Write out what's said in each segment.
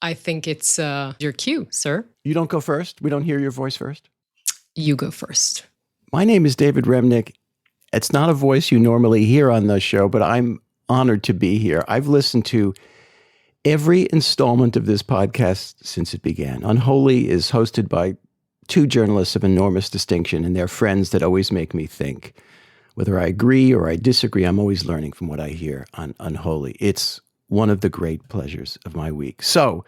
I think it's your cue, sir. You don't go first? We don't hear your voice first? You go first. My name is David Remnick. It's not a voice you normally hear on the show, but I'm honored to be here. I've listened to every installment of this podcast since it began. Unholy is hosted by two journalists of enormous distinction, and they're friends that always make me think. Whether I agree or I disagree, I'm always learning from what I hear on Unholy. It's one of the great pleasures of my week. So,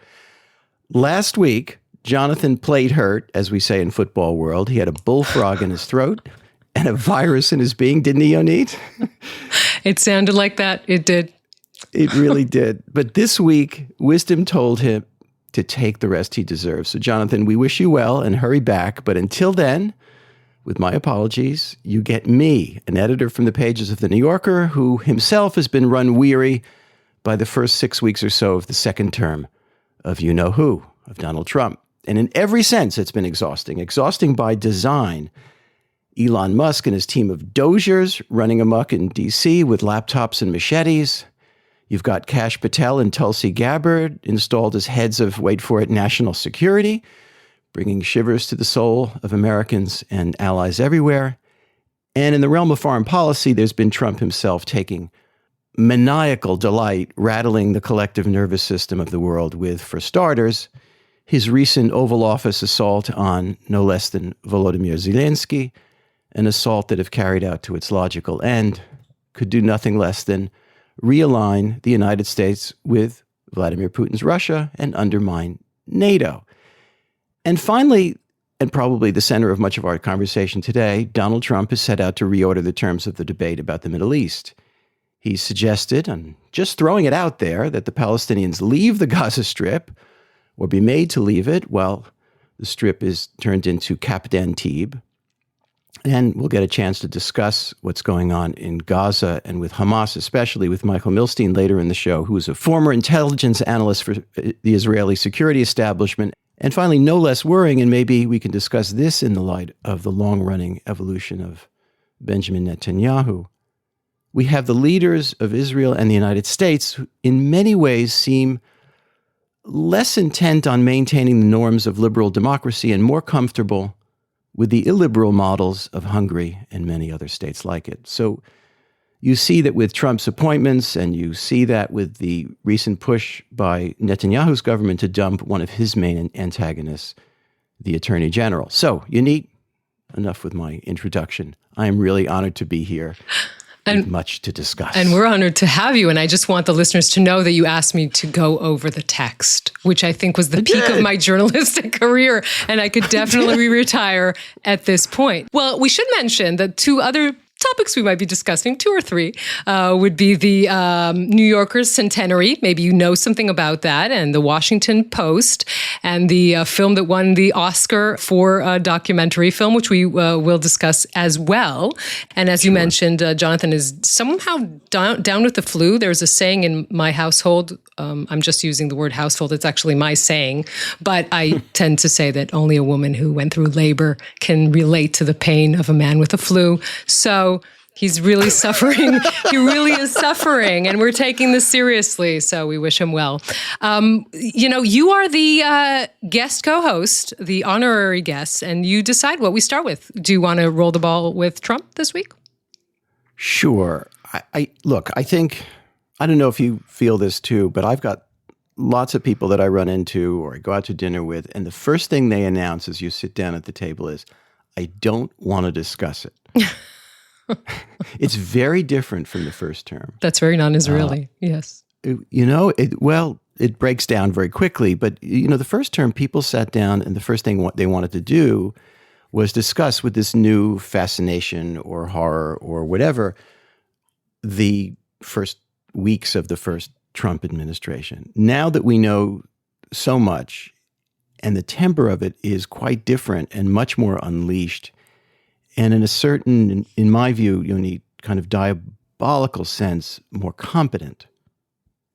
last week, Jonathan played hurt, as we say in football world. He had a bullfrog in his throat and a virus in his being, didn't he, Yonit? It sounded like that. It did. It really did. But this week, wisdom told him to take the rest he deserves. So, Jonathan, we wish you well and hurry back. But until then, with my apologies, you get me, an editor from the pages of The New Yorker, who himself has been run weary by the first 6 weeks or so of the second term of you-know-who, of Donald Trump. And in every sense, it's been exhausting by design. Elon Musk and his team of dozers running amok in D.C. with laptops and machetes. You've got Kash Patel and Tulsi Gabbard installed as heads of, wait for it, national security, bringing shivers to the soul of Americans and allies everywhere. And in the realm of foreign policy, there's been Trump himself taking maniacal delight rattling the collective nervous system of the world with, for starters, his recent Oval Office assault on no less than Volodymyr Zelenskyy, an assault that, if carried out to its logical end, could do nothing less than realign the United States with Vladimir Putin's Russia and undermine NATO. And finally, and probably the center of much of our conversation today, Donald Trump has set out to reorder the terms of the debate about the Middle East. He suggested, I'm just throwing it out there, that the Palestinians leave the Gaza Strip or be made to leave it. Well, the Strip is turned into Cap d'Antibes. And we'll get a chance to discuss what's going on in Gaza and with Hamas, especially with Michael Milshtein later in the show, who is a former intelligence analyst for the Israeli security establishment. And finally, no less worrying, and maybe we can discuss this in the light of the long-running evolution of Benjamin Netanyahu. We have the leaders of Israel and the United States who in many ways seem less intent on maintaining the norms of liberal democracy and more comfortable with the illiberal models of Hungary and many other states like it. So you see that with Trump's appointments, and you see that with the recent push by Netanyahu's government to dump one of his main antagonists, the Attorney General. So, Yonit, enough with my introduction. I am really honored to be here. And much to discuss. And we're honored to have you. And I just want the listeners to know that you asked me to go over the text, which I think was the peak of my journalistic career. And I could definitely retire at this point. Well, we should mention that two other topics we might be discussing, two or three, would be the New Yorker's centenary. Maybe you know something about that, and the Washington Post, and the film that won the Oscar for a documentary film, which we will discuss as well. And as you mentioned, Jonathan is somehow down with the flu. There's a saying in my household. I'm just using the word household. It's actually my saying, but I tend to say that only a woman who went through labor can relate to the pain of a man with a flu. So he's really suffering. He really is suffering, and we're taking this seriously. So we wish him well. You are the guest co-host, the honorary guest, and you decide what we start with. Do you want to roll the ball with Trump this week? Sure. I think, I don't know if you feel this too, but I've got lots of people that I run into or I go out to dinner with, and the first thing they announce as you sit down at the table is, I don't want to discuss it. It's very different from the first term. That's very non-Israeli, yes. It breaks down very quickly. But, the first term, people sat down and the first thing they wanted to do was discuss with this new fascination or horror or whatever the first weeks of the first Trump administration. Now that we know so much, and the temper of it is quite different and much more unleashed, and in a certain, in my view, Yonit, kind of diabolical sense, more competent.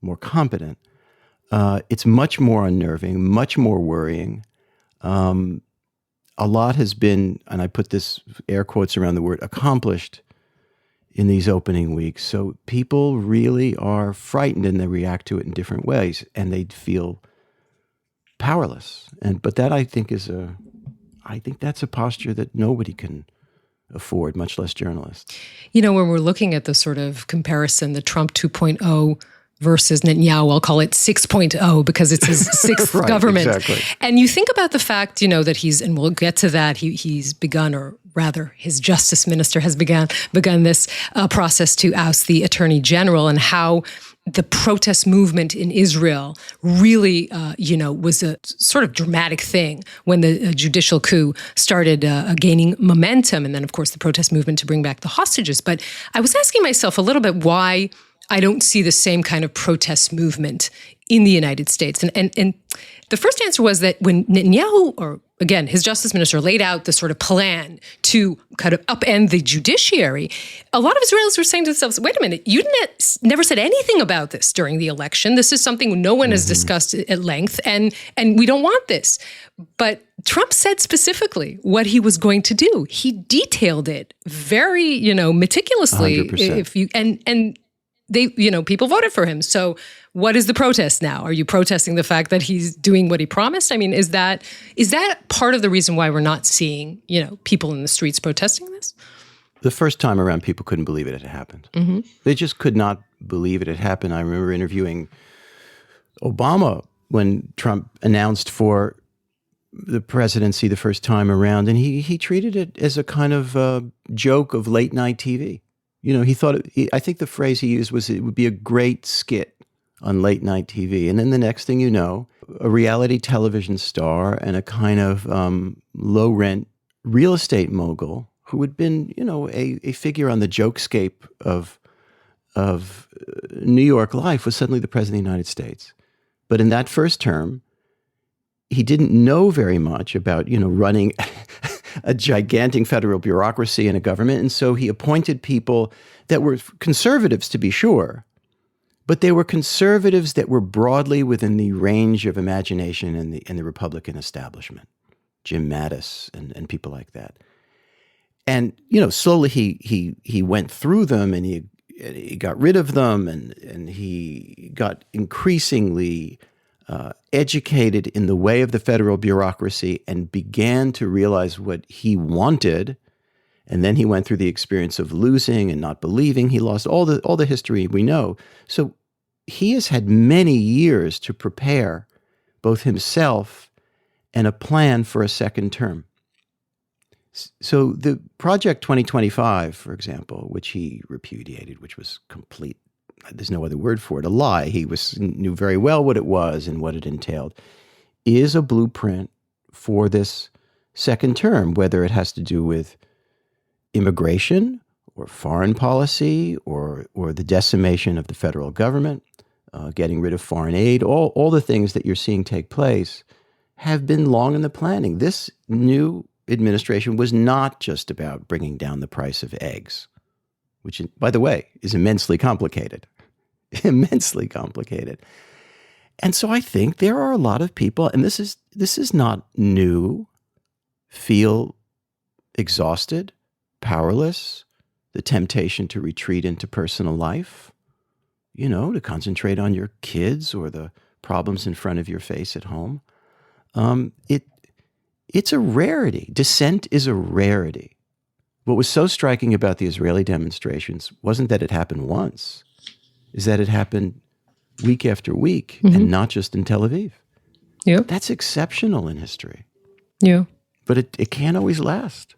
It's much more unnerving, much more worrying. A lot has been, and I put this air quotes around the word, accomplished in these opening weeks. So people really are frightened and they react to it in different ways. And they feel powerless. But that I think that's a posture that nobody can afford, much less journalists. When we're looking at the sort of comparison, the Trump 2.0 versus Netanyahu, I'll call it 6.0 because it's his sixth right, government. Exactly. And you think about the fact, that and we'll get to that, he's begun, or rather his justice minister has begun this process to oust the attorney general, and how the protest movement in Israel really, was a sort of dramatic thing when the judicial coup started gaining momentum. And then, of course, the protest movement to bring back the hostages. But I was asking myself a little bit why I don't see the same kind of protest movement in the United States. And the first answer was that when Netanyahu, or again, his justice minister, laid out the sort of plan to kind of upend the judiciary, a lot of Israelis were saying to themselves, wait a minute, you never said anything about this during the election. This is something no one has discussed at length, and we don't want this. But Trump said specifically what he was going to do. He detailed it very, meticulously. 100%. And they, people voted for him. So what is the protest now? Are you protesting the fact that he's doing what he promised? I mean, is that part of the reason why we're not seeing, people in the streets protesting this? The first time around, people couldn't believe it had happened. Mm-hmm. They just could not believe it had happened. I remember interviewing Obama when Trump announced for the presidency the first time around, and he treated it as a kind of joke of late night TV. He thought, I think the phrase he used was it would be a great skit on late night TV. And then the next thing you know, a reality television star and a kind of low rent real estate mogul who had been, a figure on the jokescape of New York life was suddenly the president of the United States. But in that first term, he didn't know very much about, running a gigantic federal bureaucracy and a government. And so he appointed people that were conservatives, to be sure, but they were conservatives that were broadly within the range of imagination in the Republican establishment, Jim Mattis and people like that. And, slowly he went through them, and he got rid of them, and he got increasingly educated in the way of the federal bureaucracy and began to realize what he wanted. And then he went through the experience of losing and not believing. He lost all the history we know. So he has had many years to prepare both himself and a plan for a second term. So the Project 2025, for example, which he repudiated, which was complete, there's no other word for it, a lie. He knew very well what it was and what it entailed, is a blueprint for this second term, whether it has to do with immigration or foreign policy or the decimation of the federal government, getting rid of foreign aid, all the things that you're seeing take place have been long in the planning. This new administration was not just about bringing down the price of eggs, which, by the way, is immensely complicated. Immensely complicated. And so I think there are a lot of people, and this is not new, feel exhausted, powerless, the temptation to retreat into personal life, to concentrate on your kids or the problems in front of your face at home. It's a rarity. Dissent is a rarity. What was so striking about the Israeli demonstrations wasn't that it happened once, is that it happened week after week, and not just in Tel Aviv. Yeah. That's exceptional in history. Yeah. But it can't always last.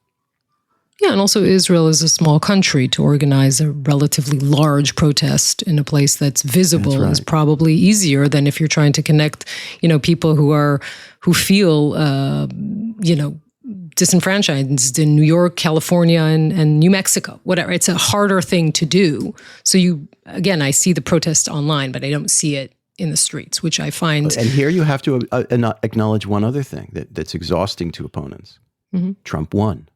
Yeah, and also Israel is a small country. To organize a relatively large protest in a place that's visible is probably easier than if you're trying to connect, people who feel, disenfranchised in New York, California, and New Mexico, whatever. It's a harder thing to do. So I see the protest online, but I don't see it in the streets, which I find. And here you have to acknowledge one other thing that's exhausting to opponents. Mm-hmm. Trump won.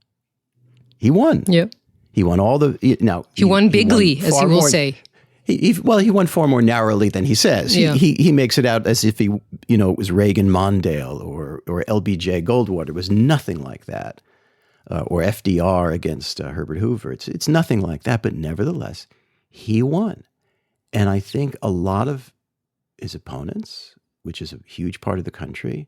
He won. Yeah. He won all the. He won bigly, as he will say. He won far more narrowly than he says. Yeah. He makes it out as if it was Reagan Mondale or LBJ Goldwater. It was nothing like that. Or FDR against Herbert Hoover. It's nothing like that. But nevertheless, he won. And I think a lot of his opponents which is a huge part of the country.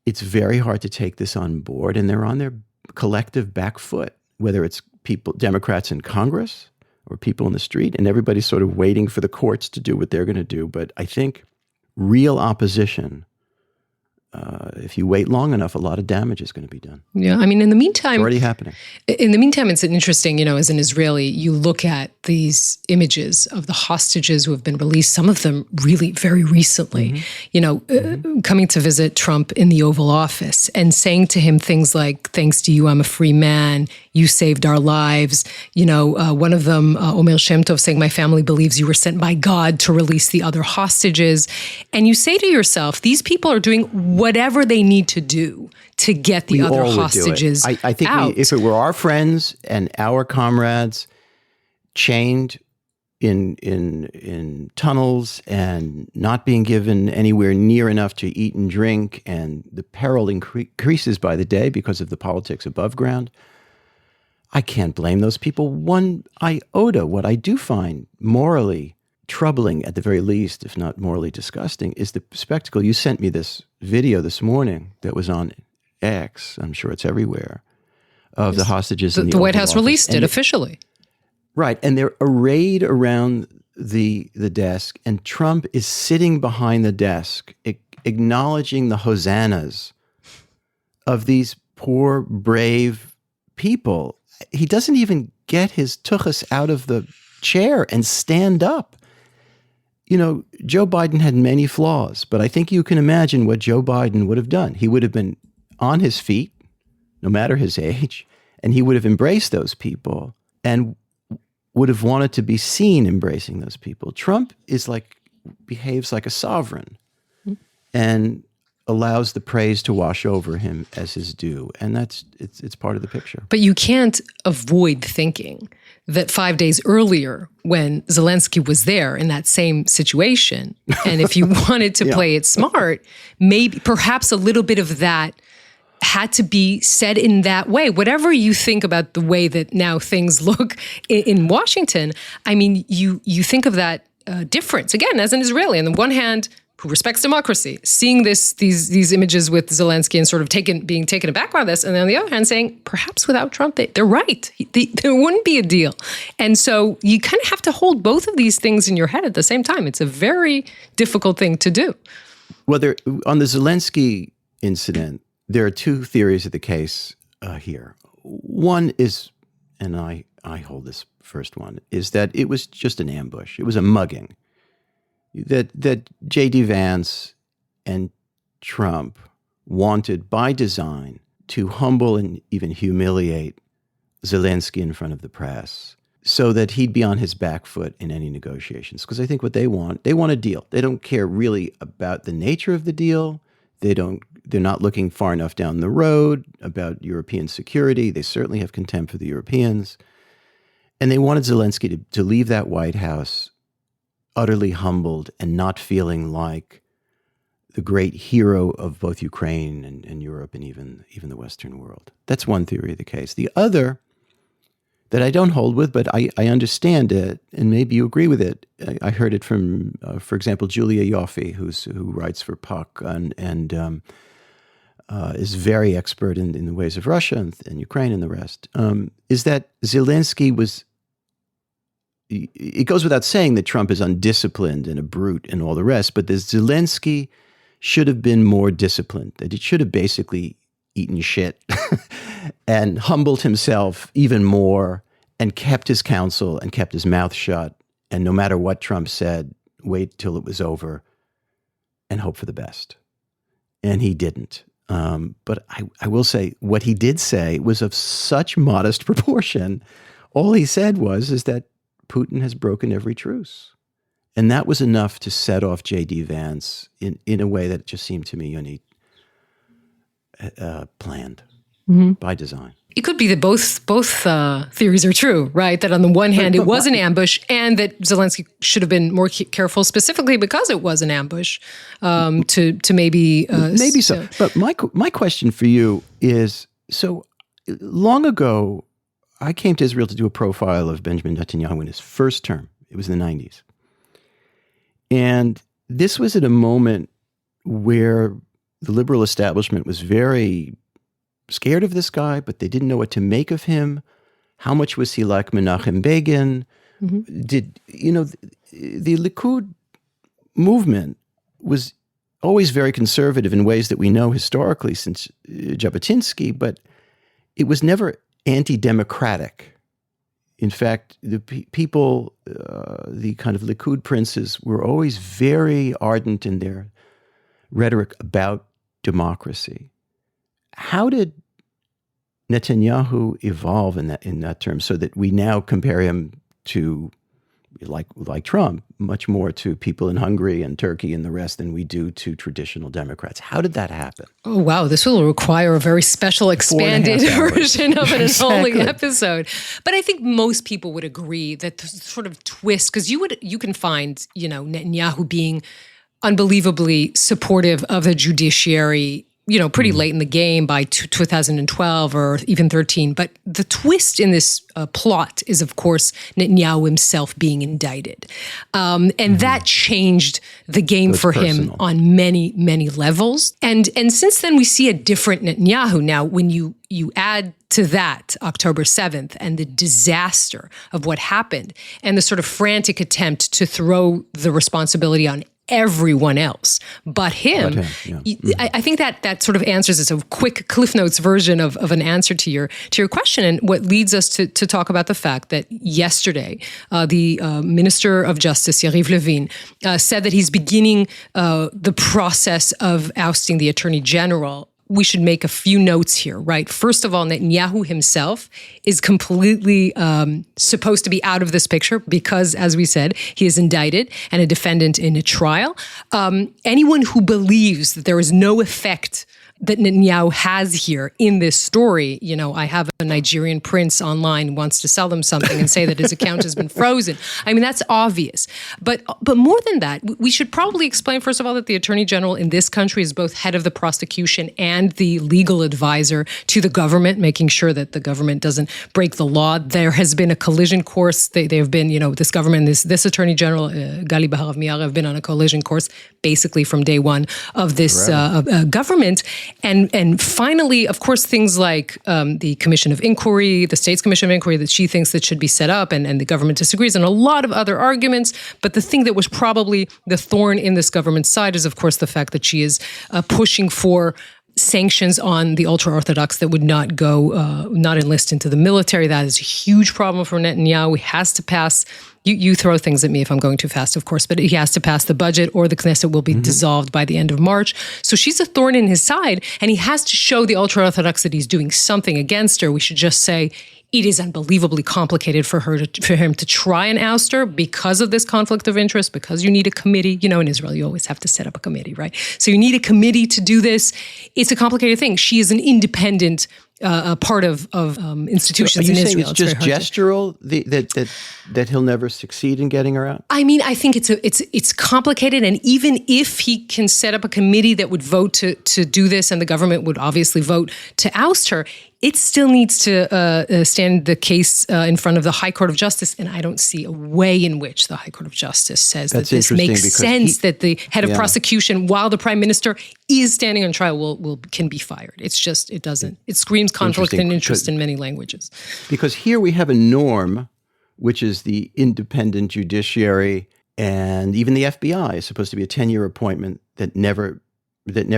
It's very hard to take this on board, and they're on their collective back foot, whether it's people, Democrats in Congress or people in the street, and everybody's sort of waiting for the courts to do what they're going to do. But I think real opposition, if you wait long enough, a lot of damage is going to be done. Yeah, I mean, in the meantime, it's already happening. In the meantime, it's interesting, as an Israeli, you look at these images of the hostages who have been released, some of them really very recently, coming to visit Trump in the Oval Office and saying to him things like, "Thanks to you, I'm a free man. You saved our lives." One of them, Omer Shem Tov, saying, "My family believes you were sent by God to release the other hostages." And you say to yourself, these people are doing whatever they need to do to get the other hostages out. I think if it were our friends and our comrades chained in tunnels and not being given anywhere near enough to eat and drink, and the peril increases by the day because of the politics above ground, I can't blame those people one iota. What I do find morally troubling, at the very least, if not morally disgusting, is the spectacle. You sent me this video this morning that was on X, I'm sure it's everywhere, of the hostages in the White House office. released it officially. Right, and they're arrayed around the desk, and Trump is sitting behind the desk, acknowledging the hosannas of these poor, brave people. He doesn't even get his tuchus out of the chair and stand up. Joe Biden had many flaws, but I think you can imagine what Joe Biden would have done. He would have been on his feet, no matter his age, and he would have embraced those people and would have wanted to be seen embracing those people. Trump behaves like a sovereign and allows the praise to wash over him as his due. And it's part of the picture. But you can't avoid thinking that 5 days earlier, when Zelenskyy was there in that same situation, and if you wanted to play it smart, perhaps a little bit of that had to be said in that way. Whatever you think about the way that now things look in Washington, I mean, you think of that difference. Again, as an Israeli, on the one hand, who respects democracy, seeing these images with Zelenskyy and sort of being taken aback by this, and then on the other hand saying, perhaps without Trump, they're right. There wouldn't be a deal. And so you kind of have to hold both of these things in your head at the same time. It's a very difficult thing to do. Well, on the Zelenskyy incident, there are two theories of the case here. One is, and I hold this first one, is that it was just an ambush. It was a mugging. That J.D. Vance and Trump wanted by design to humble and even humiliate Zelenskyy in front of the press so that he'd be on his back foot in any negotiations. Because I think what they want a deal. They don't care really about the nature of the deal. They're not looking far enough down the road about European security. They certainly have contempt for the Europeans. And they wanted Zelenskyy to leave that White House utterly humbled and not feeling like the great hero of both Ukraine and Europe and even the Western world. That's one theory of the case. The other that I don't hold with, but I understand it, and maybe you agree with it. I heard it from, for example, Julia Ioffe, who writes for Puck and is very expert in the ways of Russia and Ukraine and the rest, is that Zelenskyy was. It goes without saying that Trump is undisciplined and a brute and all the rest, but the Zelenskyy should have been more disciplined, that it should have basically eaten shit and humbled himself even more and kept his counsel and kept his mouth shut. And no matter what Trump said, wait till it was over and hope for the best. And he didn't. But I will say what he did say was of such modest proportion. All he said is that Putin has broken every truce. And that was enough to set off J.D. Vance in a way that just seemed to me, Yonit, planned by design. It could be that both theories are true, right? That on the one hand, it was an ambush, and that Zelenskyy should have been more careful, specifically because it was an ambush, to maybe... maybe so. But my question for you is, so long ago, I came to Israel to do a profile of Benjamin Netanyahu in his first term. It was in the 90s. And this was at a moment where the liberal establishment was very scared of this guy, but they didn't know what to make of him. How much was he like Menachem Begin? The Likud movement was always very conservative in ways that we know historically since Jabotinsky, but it was never anti-democratic. In fact, the people, the kind of Likud princes, were always very ardent in their rhetoric about democracy. How did Netanyahu evolve in that term so that we now compare him to, like Trump, much more to people in Hungary and Turkey and the rest than we do to traditional Democrats? How did that happen? Oh, wow. This will require a very special expanded version of an unsettling episode. But I think most people would agree that the sort of twist, because you can find, Netanyahu being unbelievably supportive of the judiciary, pretty late in the game by 2012 or even 13. But the twist in this plot is, of course, Netanyahu himself being indicted. And that changed the game for him on many, many levels. And since then, we see a different Netanyahu. Now, when you add to that October 7th and the disaster of what happened and the sort of frantic attempt to throw the responsibility on everyone else but him. I think that sort of answers this, a quick Cliff Notes version of an answer to your question, and what leads us to talk about the fact that yesterday the Minister of Justice, Yariv Levin, said that he's beginning the process of ousting the Attorney General. We should make a few notes here, right? First of all, Netanyahu himself is completely supposed to be out of this picture because, as we said, he is indicted and a defendant in a trial. Anyone who believes that there is no effect that Netanyahu has here in this story, I have a Nigerian prince online who wants to sell them something and say that his account has been frozen. I mean, that's obvious. But more than that, we should probably explain, first of all, that the Attorney General in this country is both head of the prosecution and the legal advisor to the government, making sure that the government doesn't break the law. There has been a collision course. They have been, this government, this Attorney General, Gali Baharav Miara, have been on a collision course basically from day one of this government. And finally, of course, things like the Commission of Inquiry, the State's Commission of Inquiry that she thinks that should be set up, and the government disagrees, and a lot of other arguments. But the thing that was probably the thorn in this government's side is, of course, the fact that she is pushing for sanctions on the ultra-Orthodox that would not enlist into the military. That is a huge problem for Netanyahu. He has to pass. You throw things at me if I'm going too fast, of course, but he has to pass the budget or the Knesset will be dissolved by the end of March. So she's a thorn in his side, and he has to show the ultra-Orthodox that he's doing something against her. We should just say it is unbelievably complicated for him to try and oust her because of this conflict of interest, because you need a committee. In Israel, you always have to set up a committee, right? So you need a committee to do this. It's a complicated thing. She is an independent part of institutions in Israel. Are you saying it's just gestural that he'll never succeed in getting her out? I mean, I think it's complicated, and even if he can set up a committee that would vote to do this, and the government would obviously vote to oust her, it still needs to stand the case in front of the High Court of Justice, and I don't see a way in which the High Court of Justice says that this makes sense that the head of prosecution, while the prime minister is standing on trial, can be fired. It doesn't. It screams conflict and interest in many languages. Because here we have a norm, which is the independent judiciary, and even the FBI is supposed to be a 10-year appointment that never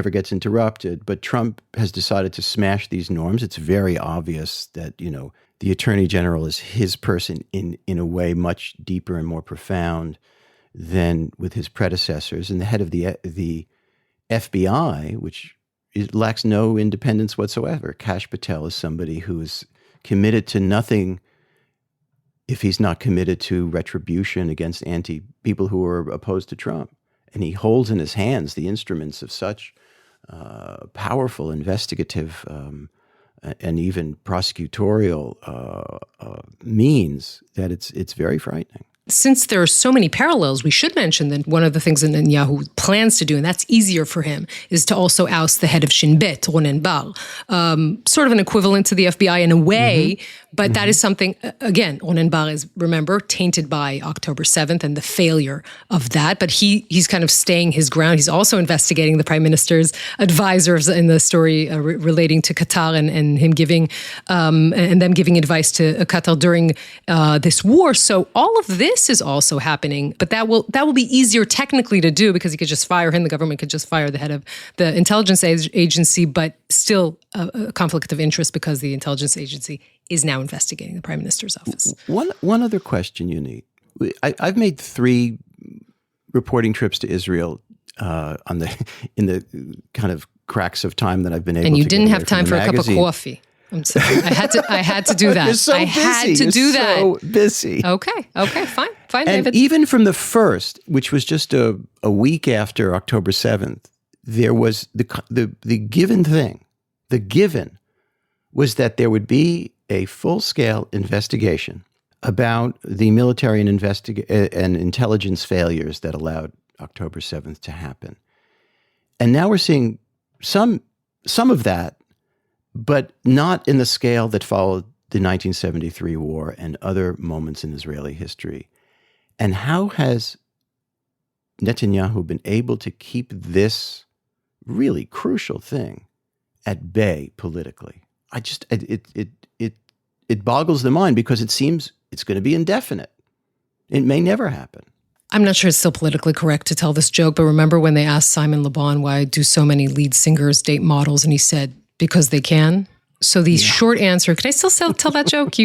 gets interrupted. But Trump has decided to smash these norms. It's very obvious that, the Attorney General is his person in a way much deeper and more profound than with his predecessors. And the head of the FBI, which lacks no independence whatsoever. Kash Patel is somebody who is committed to nothing if he's not committed to retribution against people who are opposed to Trump. And he holds in his hands the instruments of such powerful investigative and even prosecutorial means that it's very frightening. since there are so many parallels, we should mention that one of the things that Netanyahu plans to do, and that's easier for him, is to also oust the head of Shin Bet, Ronen Bar, sort of an equivalent to the FBI in a way, but that is something, again, Ronen Bar is, remember, tainted by October 7th and the failure of that, but he's kind of staying his ground. He's also investigating the prime minister's advisors in the story relating to Qatar and him giving, and them giving advice to Qatar during this war. So all of this is also happening, but that will be easier technically to do because he could just fire him. The government could just fire the head of the intelligence agency, but still a conflict of interest because the intelligence agency is now investigating the prime minister's office. One other question, Yonit. I've made 3 reporting trips to Israel in the kind of cracks of time that I've been able to. And you didn't get have time for magazine. a cup of coffee. I'm sorry. I had to do that. You're so I had to do that. So busy. Okay, fine, And David. even from the first, which was just a week after October 7th, there was the given thing. The given was that there would be a full-scale investigation about the military and intelligence failures that allowed October 7th to happen. And now we're seeing some of that, but not in the scale that followed the 1973 war and other moments in Israeli history. And how has Netanyahu been able to keep this really crucial thing at bay politically? It boggles the mind because it seems it's going to be indefinite. It may never happen. I'm not sure it's still politically correct to tell this joke, but remember when they asked Simon Le Bon why do so many lead singers date models, and he said, because they can. So the short answer, can I still tell that joke?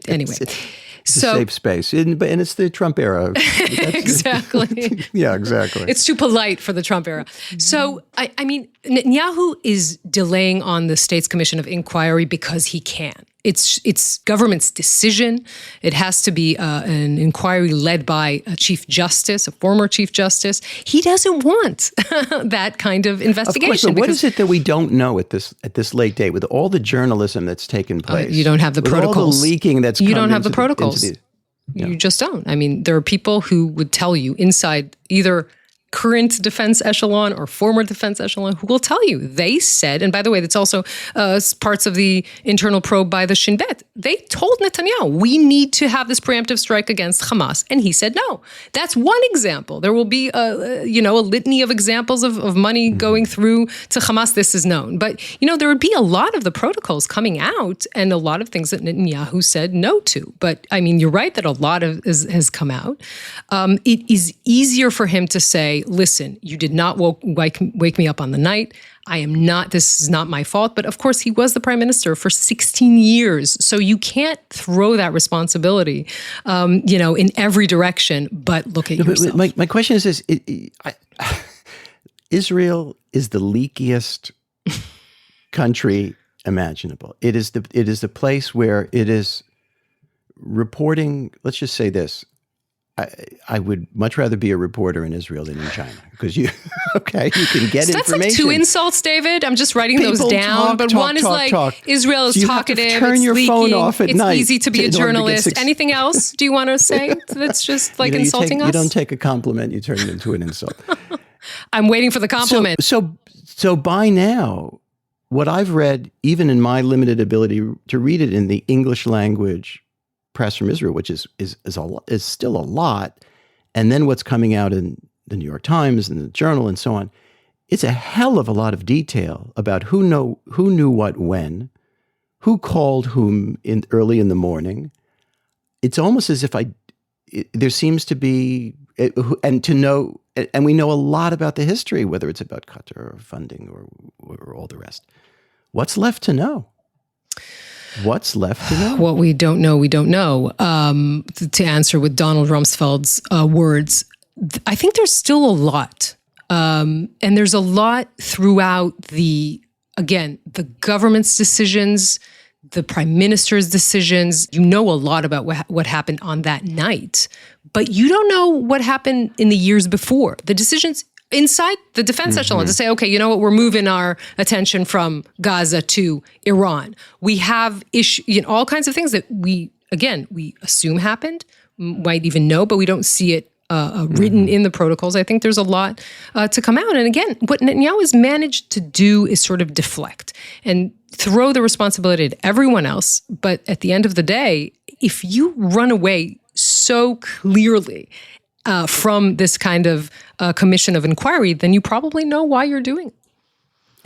Anyway. It's a safe space. And it's the Trump era. Exactly. Yeah, exactly. It's too polite for the Trump era. So, I mean, Netanyahu is delaying on the State's Commission of Inquiry because he can. It's government's decision. It has to be an inquiry led by a chief justice, a former chief justice. He doesn't want that kind of investigation. Of course, but what is it that we don't know at this late date with all the journalism that's taken place? You don't have the protocols. All the leaking that's you don't have the protocols. Yeah. You just don't. I mean, there are people who would tell you inside either current defense echelon or former defense echelon who will tell you. They said, and by the way, that's also parts of the internal probe by the Shin Bet. They told Netanyahu, we need to have this preemptive strike against Hamas. And he said no. That's one example. There will be a litany of examples of money going through to Hamas. This is known. But, there would be a lot of the protocols coming out and a lot of things that Netanyahu said no to. But, I mean, you're right that a lot of has come out. It is easier for him to say, listen, you did not wake me up on the night. This is not my fault. But of course, he was the prime minister for 16 years. So you can't throw that responsibility, in every direction, but look at yourself. My question is this. Israel is the leakiest country imaginable. It is the place where it is reporting, let's just say this. I would much rather be a reporter in Israel than in China because you can get so information. That's like 2 insults, David. I'm just writing those down. But one is Israel is talkative. Turn it's your leaking, phone off at night. It's easy to be a journalist. Anything else do you want to say that's just insulting us? You don't take a compliment, you turn it into an insult. I'm waiting for the compliment. So by now, what I've read, even in my limited ability to read it in the English language press from Israel, which is still a lot, and then what's coming out in the New York Times and the Journal and so on, it's a hell of a lot of detail about who knew what when, who called whom early in the morning. It's almost as if there seems to be, and we know a lot about the history, whether it's about Qatar or funding or all the rest. What's left to know? What's left to know? What we don't know, we don't know. To answer with Donald Rumsfeld's words, I think there's still a lot. And there's a lot throughout the government's decisions, the prime minister's decisions. You know a lot about what happened on that night, but you don't know what happened in the years before. The decisions inside the defense echelon to say, okay, you know what, we're moving our attention from Gaza to Iran. We have all kinds of things that we assume happened. might even know, but we don't see it written in the protocols. I think there's a lot to come out. And again, what Netanyahu has managed to do is sort of deflect and throw the responsibility at everyone else. But at the end of the day, if you run away so clearly from this kind of commission of inquiry, then you probably know why you're doing it.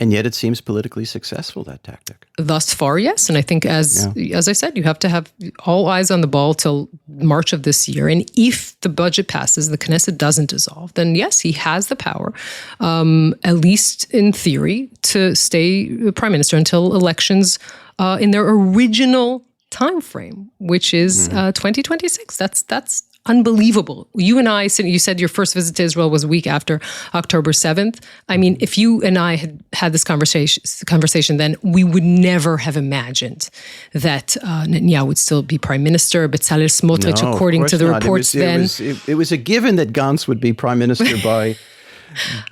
And yet it seems politically successful, that tactic. Thus far, yes. And I think as I said, you have to have all eyes on the ball till March of this year. And if the budget passes, the Knesset doesn't dissolve, then yes, he has the power, at least in theory, to stay prime minister until elections in their original time frame, which is 2026. That's unbelievable. You and I, you said your first visit to Israel was a week after October 7th. I mean, if you and I had this conversation, then we would never have imagined that Netanyahu would still be prime minister. Bezos Smotrich, according to the reports it was a given that Gantz would be prime minister by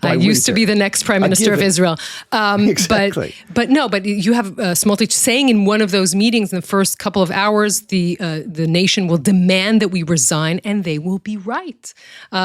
I used to be the next prime minister of Israel. Exactly. But you have Smotrich saying in one of those meetings in the first couple of hours, the nation will demand that we resign, and they will be right.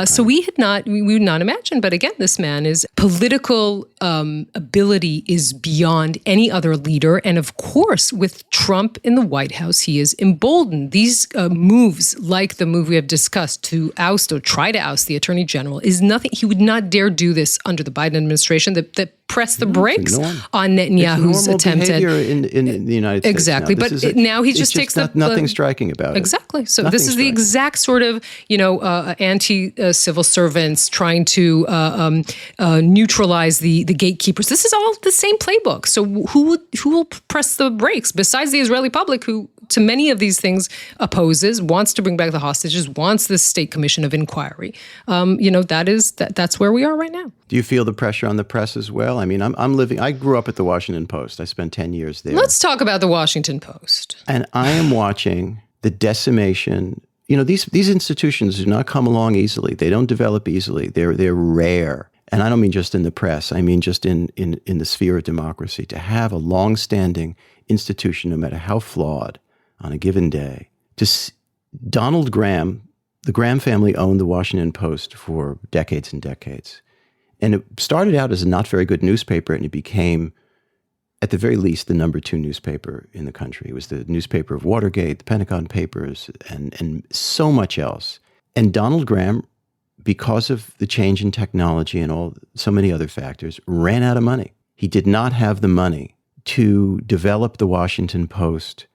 So we would not imagine. But again, this man is political ability is beyond any other leader. And of course, with Trump in the White House, he is emboldened. These moves, like the move we have discussed to oust or try to oust the attorney general, is nothing. He would not dare do this under the Biden administration that press the brakes on Netanyahu's attempt at in the United States. Exactly, now. But now he just takes nothing striking about it. Exactly. So this is the exact sort of anti-civil servants trying to neutralize the gatekeepers. This is all the same playbook. So who will press the brakes besides the Israeli public, who to many of these things opposes, wants to bring back the hostages, wants this state commission of inquiry. That's where we are right now. Do you feel the pressure on the press as well? I mean, I grew up at the Washington Post. I spent 10 years there. Let's talk about the Washington Post. And I am watching the decimation. These institutions do not come along easily. They don't develop easily. They're rare. And I don't mean just in the press. I mean just in the sphere of democracy. To have a long-standing institution, no matter how flawed, on a given day. Donald Graham, the Graham family owned the Washington Post for decades and decades. And it started out as a not very good newspaper, and it became, at the very least, the number 2 newspaper in the country. It was the newspaper of Watergate, the Pentagon Papers, and so much else. And Donald Graham, because of the change in technology and so many other factors, ran out of money. He did not have the money to develop the Washington Post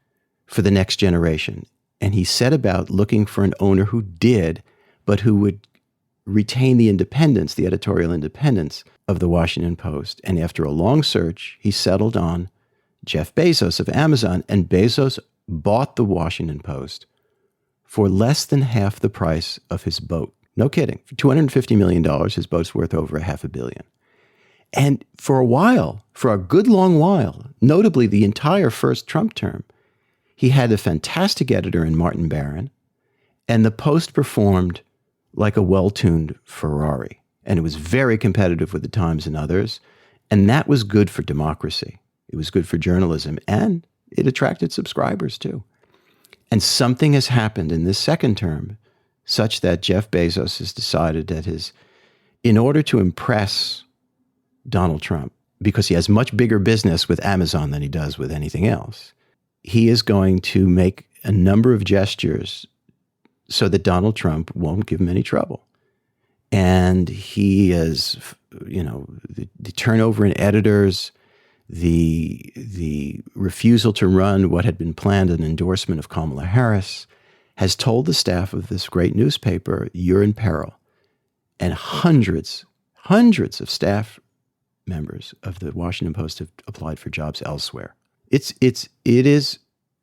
for the next generation. And he set about looking for an owner who did, but who would retain the independence, the editorial independence of the Washington Post. And after a long search, he settled on Jeff Bezos of Amazon. And Bezos bought the Washington Post for less than half the price of his boat. No kidding. For $250 million, his boat's worth over $500 million. And for a good long while, notably the entire first Trump term, he had a fantastic editor in Martin Barron, and the Post performed like a well-tuned Ferrari. And it was very competitive with the Times and others. And that was good for democracy. It was good for journalism. And it attracted subscribers too. And something has happened in this second term such that Jeff Bezos has decided that in order to impress Donald Trump, because he has much bigger business with Amazon than he does with anything else, he is going to make a number of gestures so that Donald Trump won't give him any trouble. And he is, the turnover in editors, the refusal to run what had been planned, an endorsement of Kamala Harris, has told the staff of this great newspaper, you're in peril. And hundreds of staff members of the Washington Post have applied for jobs elsewhere. It is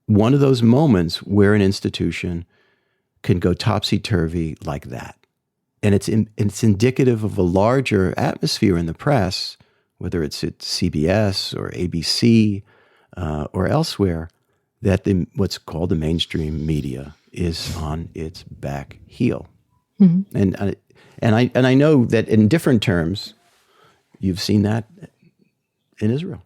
one of those moments where an institution can go topsy-turvy like that. And it's indicative of a larger atmosphere in the press, whether it's at CBS or ABC or elsewhere, that what's called the mainstream media is on its back heel. Mm-hmm. And I know that in different terms, you've seen that in Israel.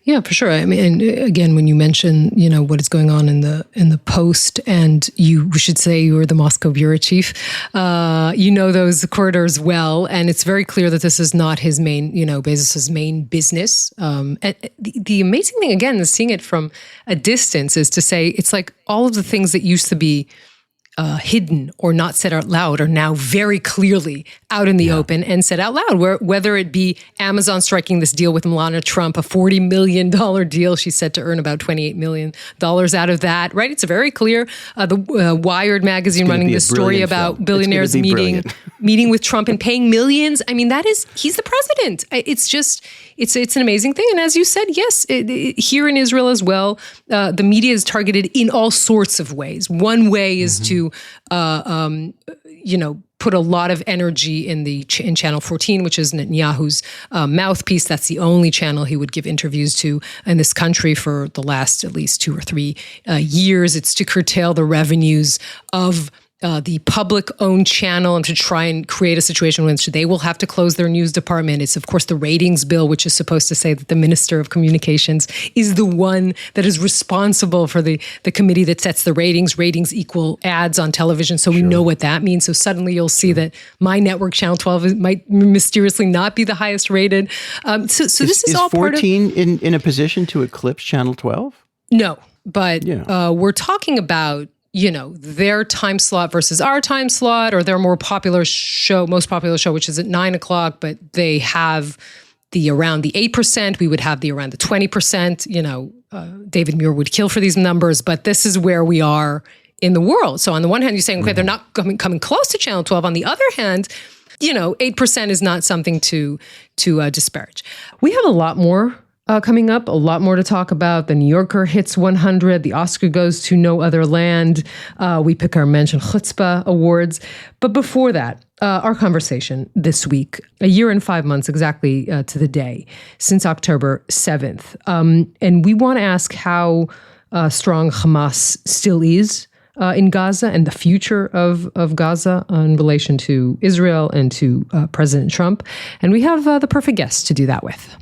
Yeah, for sure. I mean, and again, when you mention, what is going on in the Post, and we should say you were the Moscow bureau chief, those corridors well, and it's very clear that this is not his main, Bezos's main business. And the amazing thing, again, is seeing it from a distance, is to say it's like all of the things that used to be hidden or not said out loud are now very clearly out in the open and said out loud, whether it be Amazon striking this deal with Melania Trump, a $40 million deal. She's said to earn about $28 million out of that, right? It's very clear. The Wired magazine running this story about billionaires meeting with Trump and paying millions. I mean, he's the president. It's an amazing thing. And as you said, yes, here in Israel as well, the media is targeted in all sorts of ways. One way is to put a lot of energy in Channel 14, which is Netanyahu's mouthpiece. That's the only channel he would give interviews to in this country for the last at least 2 or 3 years. It's to curtail the revenues of the public-owned channel and to try and create a situation in which they will have to close their news department. It's, of course, the ratings bill, which is supposed to say that the Minister of Communications is the one that is responsible for the committee that sets the ratings. Ratings equal ads on television, so we know what that means. So suddenly you'll see that my network, Channel 12, might mysteriously not be the highest rated. So this is all part of... Is 14 in a position to eclipse Channel 12? No, but we're talking about their time slot versus our time slot, or their most popular show, which is at 9:00, but they have around the 8%. We would have around the 20%. David Muir would kill for these numbers, but this is where we are in the world. So on the one hand, you're saying, okay, they're not coming close to Channel 12. On the other hand, 8% is not something to disparage. We have a lot more coming up, a lot more to talk about. The New Yorker hits 100. The Oscar goes to No Other Land. We pick our Menches Chutzpah awards. But before that, our conversation this week, a year and 5 months exactly to the day since October 7th. And we want to ask how strong Hamas still is in Gaza and the future of Gaza in relation to Israel and to President Trump. And we have the perfect guest to do that with.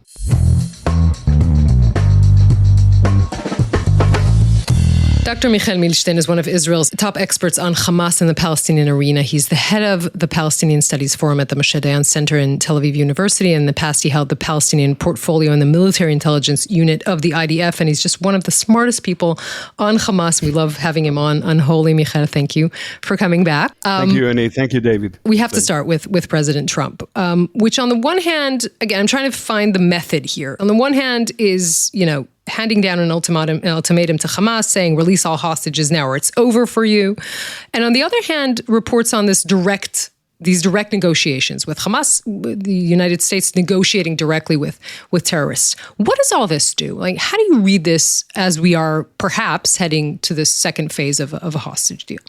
Dr. Michael Milshtein is one of Israel's top experts on Hamas and the Palestinian arena. He's the head of the Palestinian Studies Forum at the Menches Center in Tel Aviv University. In the past, he held the Palestinian portfolio in the military intelligence unit of the IDF, and he's just one of the smartest people on Hamas. We love having him on. Unholy, Michael, thank you for coming back. Thank you, Yonit. Thank you, David. We have to start with President Trump, which on the one hand, again, I'm trying to find the method here. On the one hand is, handing down an ultimatum to Hamas saying, release all hostages now or it's over for you. And on the other hand, reports on these direct negotiations with Hamas, the United States negotiating directly with terrorists. What does all this do? Like, how do you read this as we are perhaps heading to this second phase of a hostage deal?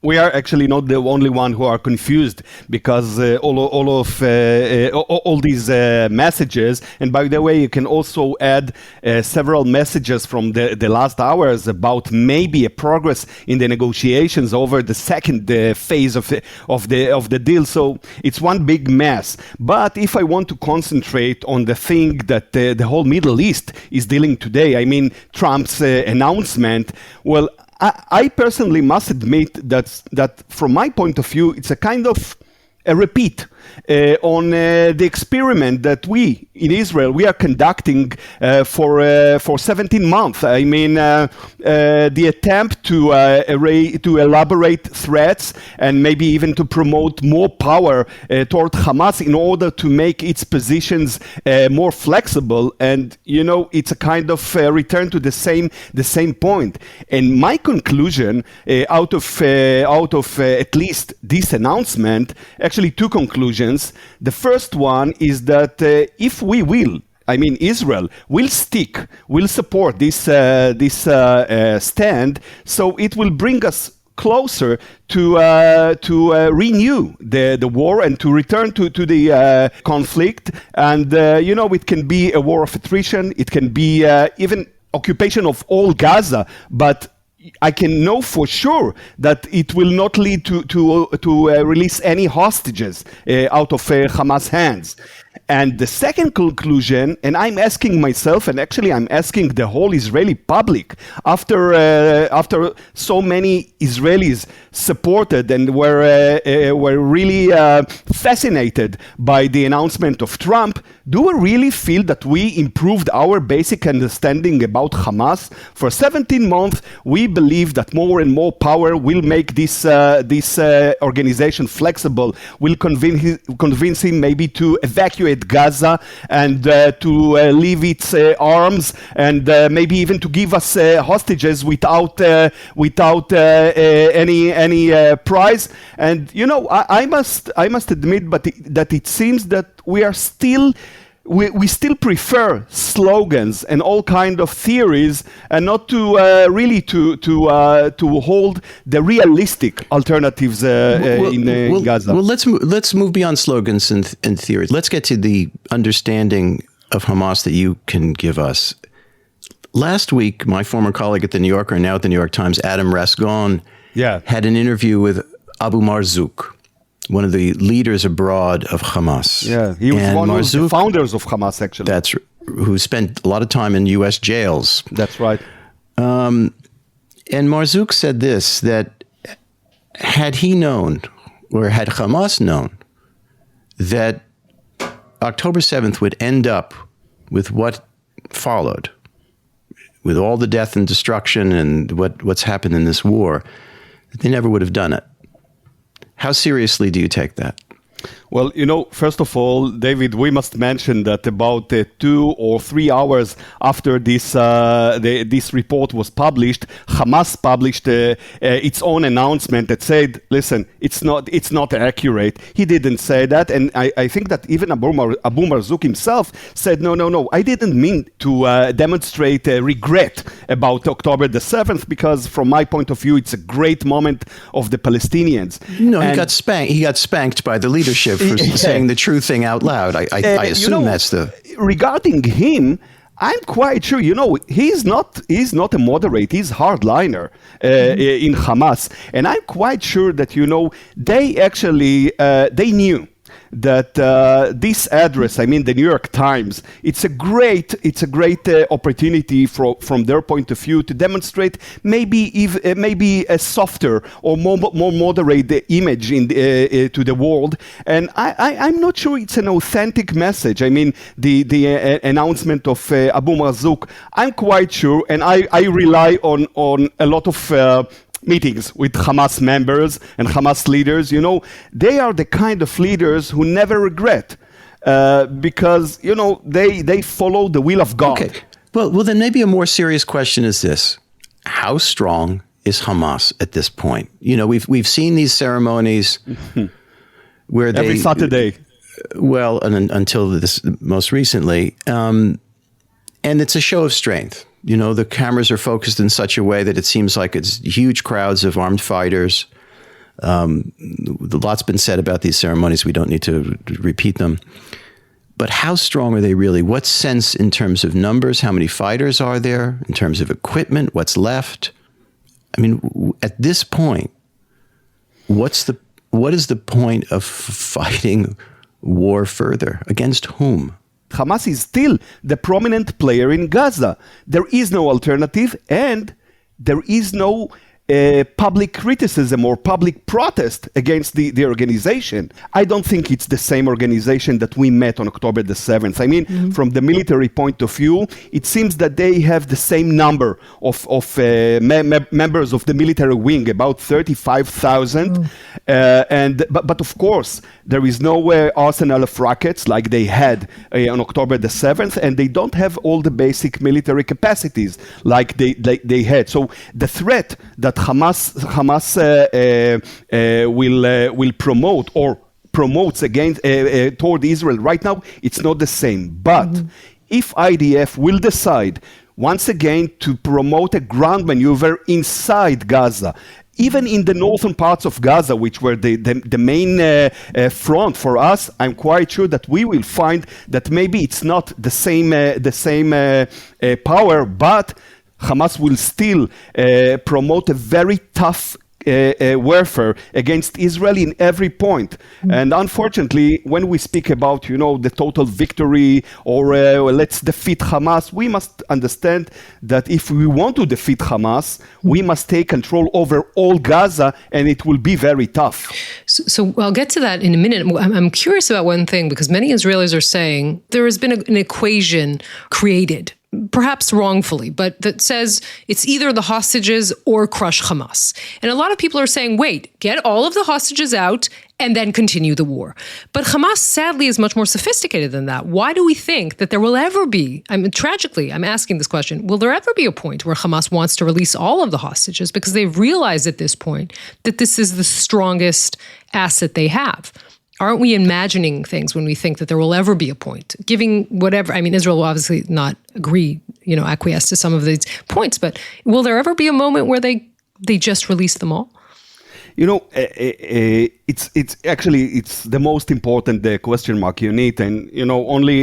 We are actually not the only one who are confused, because all these messages, and by the way, you can also add several messages from the last hours about maybe a progress in the negotiations over the second phase of the deal. So it's one big mess. But if I want to concentrate on the thing that the whole Middle East is dealing today, I mean Trump's announcement, well, I personally must admit that from my point of view, it's a kind of a repeat on the experiment that we in Israel we are conducting for 17 months. I mean, the attempt to elaborate threats and maybe even to promote more power toward Hamas in order to make its positions more flexible. And it's a kind of return to the same point. And my conclusion out of at least this announcement, actually two conclusions. The first one is that if we will, Israel will support this stand, so it will bring us closer to renew the war and to return to the conflict. And it can be a war of attrition. It can be even occupation of all Gaza, but I can know for sure that it will not lead to release any hostages out of Hamas' hands. And the second conclusion, and I'm asking myself, and actually I'm asking the whole Israeli public, after so many Israelis supported and were really fascinated by the announcement of Trump, do we really feel that we improved our basic understanding about Hamas? For 17 months, we believe that more and more power will make this organization flexible, will convince him maybe to evacuate Gaza and to leave its arms, and maybe even to give us hostages without any prize. And I must admit, that it seems that we are still. We still prefer slogans and all kind of theories, and not to really to hold the realistic alternatives in Gaza. Well, let's move beyond slogans and theories. Let's get to the understanding of Hamas that you can give us. Last week, my former colleague at the New Yorker, and now at the New York Times, Adam Rasgon, had an interview with Abu Marzouk, one of the leaders abroad of Hamas. Yeah, he was one of the founders of Hamas, actually. That's who spent a lot of time in U.S. jails. That's right. And Marzouk said this, that had he known, or had Hamas known, that October 7th would end up with what followed, with all the death and destruction and what's happened in this war, they never would have done it. How seriously do you take that? Well, first of all, David, we must mention that about 2 or 3 hours after this report was published, Hamas published its own announcement that said, "Listen, it's not accurate." He didn't say that, and I think that even Abu Marzouk himself said, "No, I didn't mean to demonstrate regret about October the 7th, because from my point of view, it's a great moment of the Palestinians." No, he got spanked. He got spanked by the leadership for saying the true thing out loud. I assume that's the... Regarding him, I'm quite sure, he's not a moderate, he's hardliner in Hamas. And I'm quite sure that, they actually, they knew that this address, the New York Times, it's a great opportunity from their point of view to demonstrate maybe a softer or more moderate image to the world. And I'm not sure it's an authentic message. The announcement of Abu Marzouk, I'm quite sure, and I rely on a lot of meetings with Hamas members and Hamas leaders. They are the kind of leaders who never regret, because they follow the will of God. Okay. Well, then maybe a more serious question is this: how strong is Hamas at this point? We've seen these ceremonies where every Saturday. Well, until this most recently, and it's a show of strength. The cameras are focused in such a way that it seems like it's huge crowds of armed fighters. A lot's been said about these ceremonies. We don't need to repeat them. But how strong are they really? What sense in terms of numbers? How many fighters are there? In terms of equipment, what's left? At this point, what is the point of fighting war further? Against whom? Hamas is still the prominent player in Gaza. There is no alternative, and there is no public criticism or public protest against the organization. I don't think it's the same organization that we met on October the 7th. From the military point of view, it seems that they have the same number of members of the military wing, about 35,000. But of course, there is no arsenal of rockets like they had on October the 7th, and they don't have all the basic military capacities like they had. So the threat that Hamas will promote or promotes against toward Israel right now, it's not the same. But if IDF will decide once again to promote a ground maneuver inside Gaza, even in the northern parts of Gaza, which were the main front for us, I'm quite sure that we will find that maybe it's not the same power, but Hamas will still promote a very tough warfare against Israel in every point. And unfortunately, when we speak about, the total victory or let's defeat Hamas, we must understand that if we want to defeat Hamas, we must take control over all Gaza, and it will be very tough. So I'll get to that in a minute. I'm curious about one thing, because many Israelis are saying there has been an equation created, perhaps wrongfully, but that says it's either the hostages or crush Hamas. And a lot of people are saying, wait, get all of the hostages out and then continue the war. But Hamas, sadly, is much more sophisticated than that. Why do we think that there will ever be, tragically, I'm asking this question, will there ever be a point where Hamas wants to release all of the hostages? Because they've realized at this point that this is the strongest asset they have. Aren't we imagining things when we think that there will ever be a point? Giving whatever, Israel will obviously not agree, acquiesce to some of these points, but will there ever be a moment where they just release them all? It's the most important question mark, Yonit. And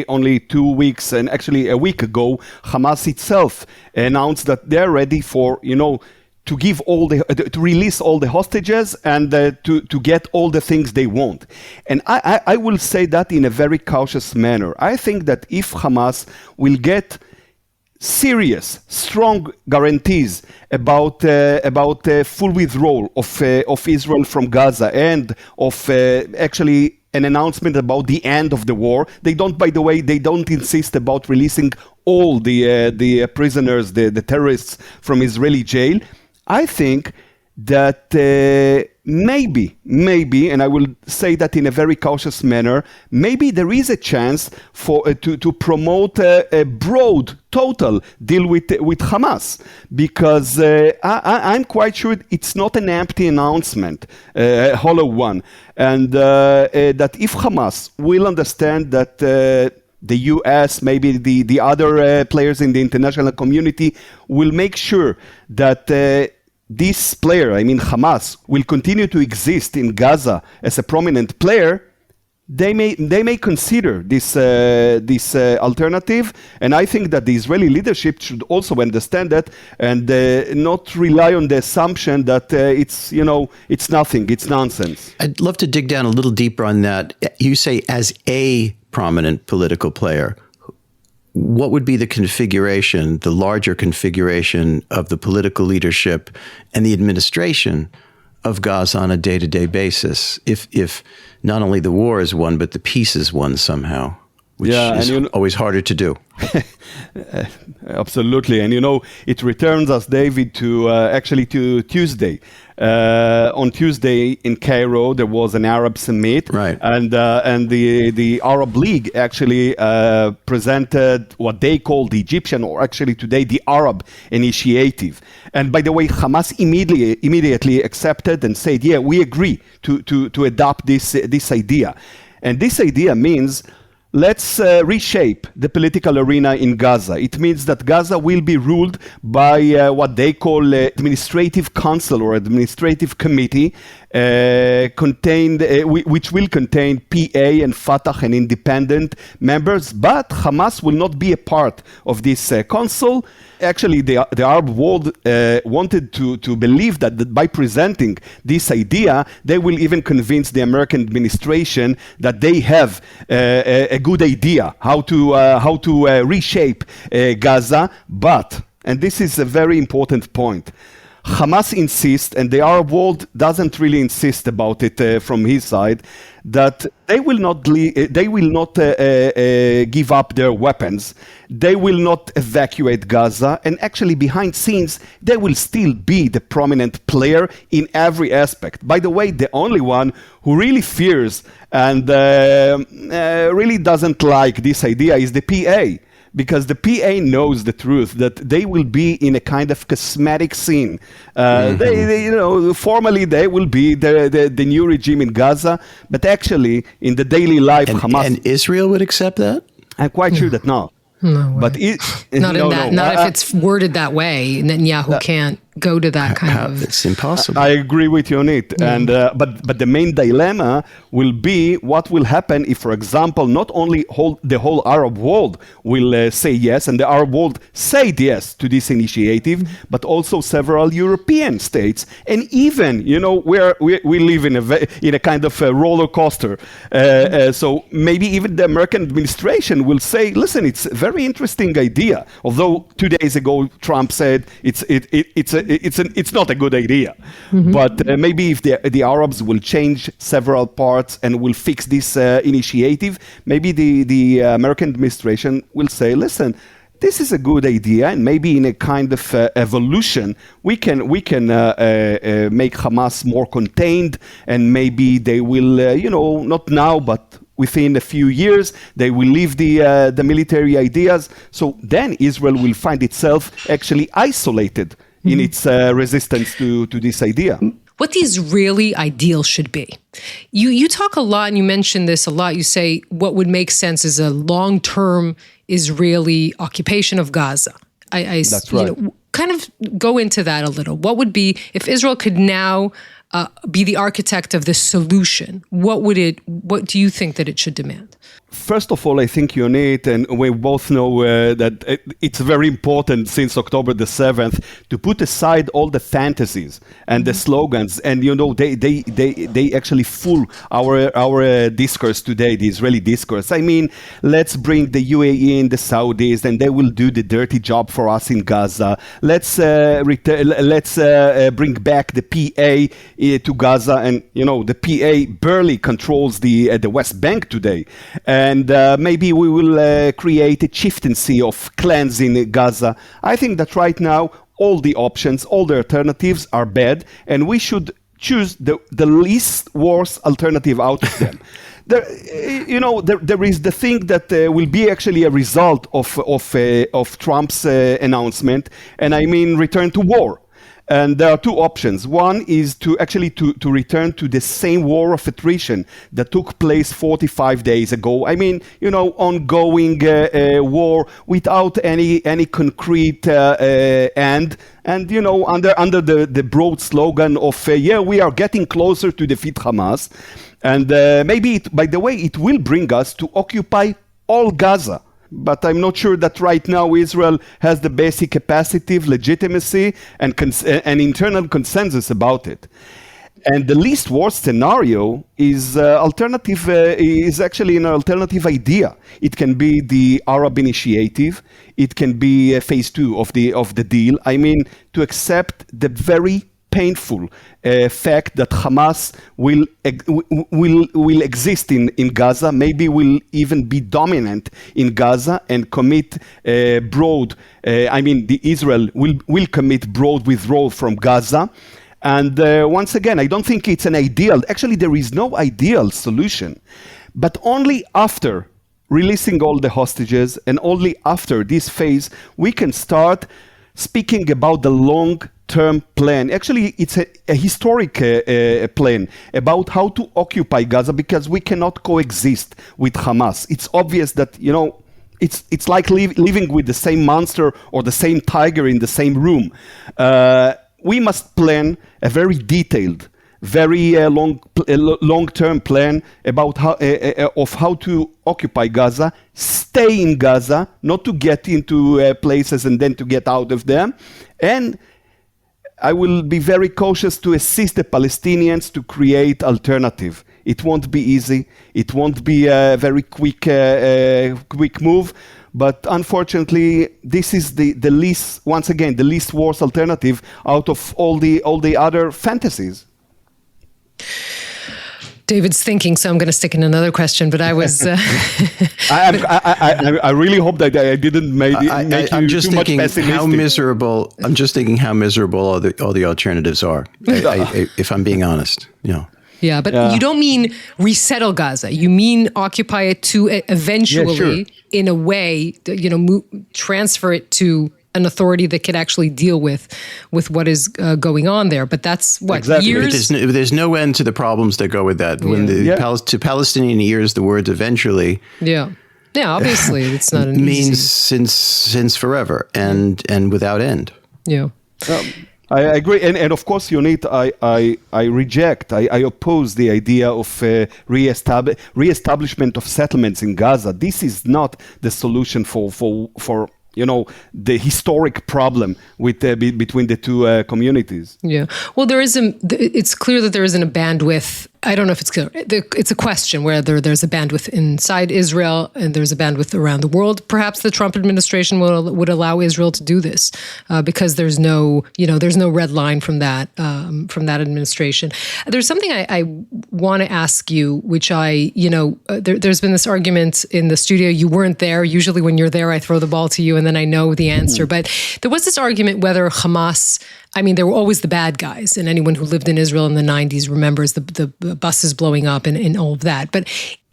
only 2 weeks and actually a week ago, Hamas itself announced that they're ready for to give to release all the hostages and to get all the things they want. And I will say that in a very cautious manner. I think that if Hamas will get serious, strong guarantees about full withdrawal of Israel from Gaza and of actually an announcement about the end of the war. They don't insist about releasing all the prisoners, the terrorists from Israeli jail. I think that maybe, and I will say that in a very cautious manner, maybe there is a chance for to promote a broad, total deal with Hamas, because I'm quite sure it's not an empty announcement, a hollow one, and that if Hamas will understand that the US, maybe the other players in the international community will make sure that this player, Hamas, will continue to exist in Gaza as a prominent player, they may consider this alternative. And I think that the Israeli leadership should also understand that and not rely on the assumption that it's nothing, it's nonsense. I'd love to dig down a little deeper on that. You say as a prominent political player. What would be the configuration, the larger configuration of the political leadership and the administration of Gaza on a day-to-day basis, if not only the war is won, but the peace is won somehow, which is always harder to do? Absolutely. And, it returns us, David, to Tuesday. On Tuesday in Cairo, there was an Arab summit, right? And the Arab League actually presented what they call the Egyptian, or actually today the Arab Initiative. And by the way, Hamas immediately accepted and said, "Yeah, we agree to adopt this idea." And this idea means, let's reshape the political arena in Gaza. It means that Gaza will be ruled by what they call administrative council or administrative committee, which will contain PA and Fatah and independent members, but Hamas will not be a part of this council. Actually, the Arab world wanted to believe that by presenting this idea, they will even convince the American administration that they have a good idea how to reshape Gaza. But, and this is a very important point, Hamas insists, and the Arab world doesn't really insist about it from his side, that they will not give up their weapons. They will not evacuate Gaza, and actually behind scenes, they will still be the prominent player in every aspect. By the way, the only one who really fears and really doesn't like this idea is the PA. Because the PA knows the truth that they will be in a kind of cosmetic scene. Formally they will be the new regime in Gaza, but actually in the daily life, Hamas and Israel would accept that. I'm quite sure that no. No way. But not if it's worded that way. Netanyahu can't go to that kind of... It's impossible. I agree with Yonit. And but the main dilemma will be what will happen if, for example, not only the whole Arab world will say yes, and the Arab world said yes to this initiative, but also several European states, and even we live in a kind of a roller coaster. So maybe even the American administration will say, listen, it's a very interesting idea. Although 2 days ago Trump said it's not a good idea. But maybe if the Arabs will change several parts and will fix this initiative, maybe the American administration will say, listen, this is a good idea, and maybe in a kind of evolution, we can make Hamas more contained, and maybe they will, not now, but within a few years, they will leave the military ideas. So then Israel will find itself actually isolated in its resistance to this idea. What the Israeli ideal should be. You talk a lot, and you mention this a lot. You say what would make sense is a long-term Israeli occupation of Gaza. That's right. Kind of go into that a little. What would be, if Israel could now be the architect of this solution, what do you think that it should demand? First of all, I think Yonit, and we both know that it's very important since October the 7th to put aside all the fantasies and the slogans, and they actually fool our discourse today, the Israeli discourse. I mean, let's bring the UAE and the Saudis, and they will do the dirty job for us in Gaza. Let's bring back the PA to Gaza, and the PA barely controls the West Bank today. And maybe we will create a chieftaincy of clans in Gaza. I think that right now, all the options, all the alternatives are bad, and we should choose the least worst alternative out of them. There is the thing that will be actually a result of Trump's announcement, and I mean return to war. And there are two options. One is to return to the same war of attrition that took place 45 days ago. I mean, ongoing war without any concrete end. And, under the broad slogan of, we are getting closer to defeat Hamas. And maybe, by the way, it will bring us to occupy all Gaza. But I'm not sure that right now Israel has the basic capacity, legitimacy, and internal consensus about it. And the least worst scenario is actually an alternative idea. It can be the Arab initiative. It can be phase 2 of the deal. I mean, to accept the very painful fact that Hamas will exist in Gaza, maybe will even be dominant in Gaza and commit Israel will commit broad withdrawal from Gaza. And once again, I don't think it's an ideal. Actually, there is no ideal solution, but only after releasing all the hostages and only after this phase, we can start speaking about the long-term plan. Actually, it's a historic plan about how to occupy Gaza, because we cannot coexist with Hamas. It's obvious that, it's like living with the same monster or the same tiger in the same room. We must plan a very detailed, very long-term plan about how to occupy Gaza, stay in Gaza, not to get into places and then to get out of them. And I will be very cautious to assist the Palestinians to create alternative. It won't be easy. It won't be a very quick move. But unfortunately, this is the least worst alternative out of all the other fantasies. David's thinking, so I'm going to stick in another question. But I was. I really hope that I didn't make I'm just too much thinking pessimistic. how miserable. I'm just thinking how miserable all the alternatives are. If I'm being honest, Yeah, but you don't mean resettle Gaza. You mean occupy it to eventually, in a way, transfer it to an authority that could actually deal with what is going on there. But that's what, years? There's no end to the problems that go with that. When to Palestinian ears, the words eventually. Yeah, obviously, it's not an means easy. since forever and without end. Yeah. I agree, and of course, Yonit, I reject, I oppose the idea of re-establishment of settlements in Gaza. This is not the solution for the historic problem with between the two communities. Yeah, well, it's clear that there isn't a bandwidth. I don't know if it's clear. It's a question whether there's a bandwidth inside Israel and there's a bandwidth around the world. Perhaps the Trump administration would allow Israel to do this because there's no red line from that administration. There's something I want to ask you, which there's been this argument in the studio. You weren't there. Usually when you're there, I throw the ball to you and then I know the answer. But there was this argument whether Hamas, they were always the bad guys, and anyone who lived in Israel in the 90s remembers the buses blowing up and all of that. But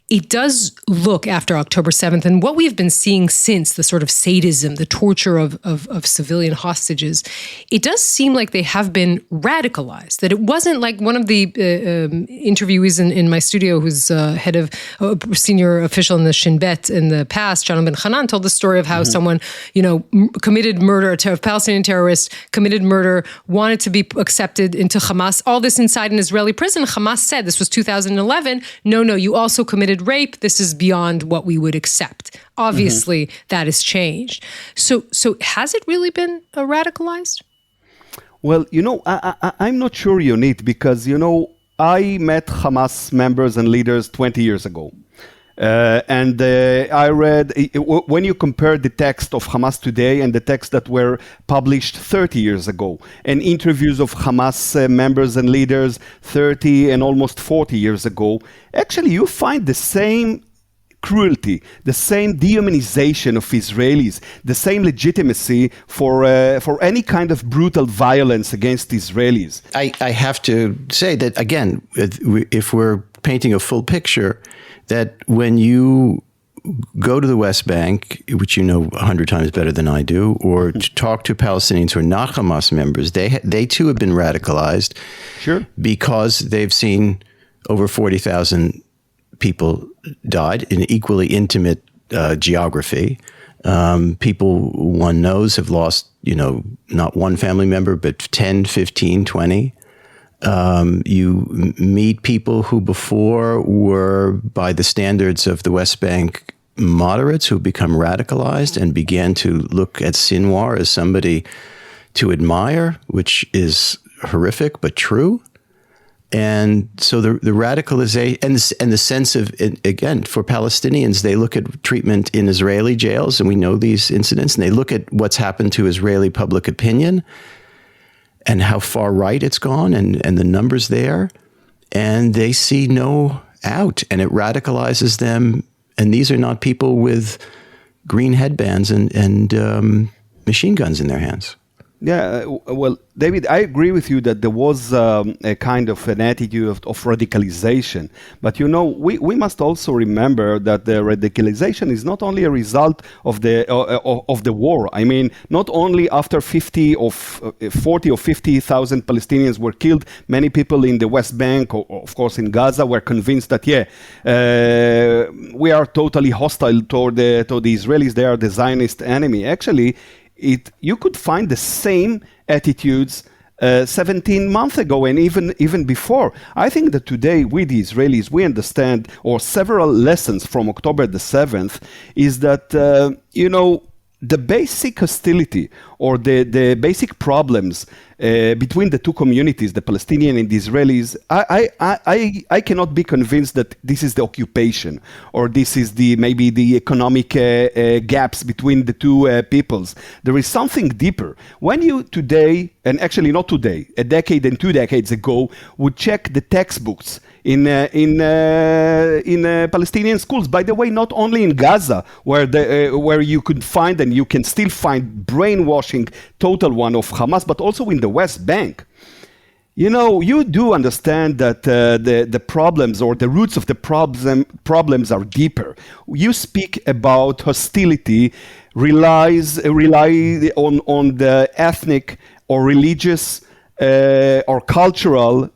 it does look, after October 7th, and what we've been seeing since, the sort of sadism, the torture of civilian hostages, it does seem like they have been radicalized. That it wasn't like one of the interviewees in my studio, who's head of senior official in the Shin Bet in the past, John Ben Hanan, told the story of how someone, committed murder, a Palestinian terrorist committed murder, wanted to be accepted into Hamas, all this inside an Israeli prison. Hamas said, this was 2011, no, you also committed rape. This is beyond what we would accept. Obviously, that has changed. So has it really been radicalized? Well, I'm not sure, Yonit, because, I met Hamas members and leaders 20 years ago. And I read, when you compare the text of Hamas today and the texts that were published 30 years ago, and interviews of Hamas members and leaders 30 and almost 40 years ago, actually you find the same cruelty, the same dehumanization of Israelis, the same legitimacy for any kind of brutal violence against Israelis. I have to say that, again, if we're painting a full picture, that when you go to the West Bank, which you know 100 times better than I do, or to talk to Palestinians who are not Hamas members, they too have been radicalized. Sure. Because they've seen over 40,000 people died in equally intimate geography. People one knows have lost, not one family member, but 10, 15, 20. You meet people who before were, by the standards of the West Bank, moderates who become radicalized and began to look at Sinwar as somebody to admire, which is horrific but true. And so the radicalization and the sense of, again, for Palestinians, they look at treatment in Israeli jails, and we know these incidents, and they look at what's happened to Israeli public opinion and how far right it's gone and the numbers there, and they see no out, and it radicalizes them. And these are not people with green headbands and machine guns in their hands. Yeah, well, David, I agree with you that there was a kind of an attitude of radicalization. But, we must also remember that the radicalization is not only a result of the war. I mean, not only after 40 or 50,000 Palestinians were killed, many people in the West Bank, or of course in Gaza, were convinced that, we are totally hostile toward the Israelis. They are the Zionist enemy. Actually, you could find the same attitudes 17 months ago and even before. I think that today we, the Israelis, we understand, or several lessons from October the 7th, is that, the basic hostility or the basic problems between the two communities, the Palestinian and the Israelis, I cannot be convinced that this is the occupation or this is maybe the economic gaps between the two peoples. There is something deeper. When you today, and actually not today, a decade and 2 decades ago, would check the textbooks in Palestinian schools. By the way, not only in Gaza, where you could find and you can still find brainwashing, total one of Hamas, but also in the West Bank. You do understand that the problems or the roots of the problems are deeper. You speak about hostility, rely on the ethnic or religious or cultural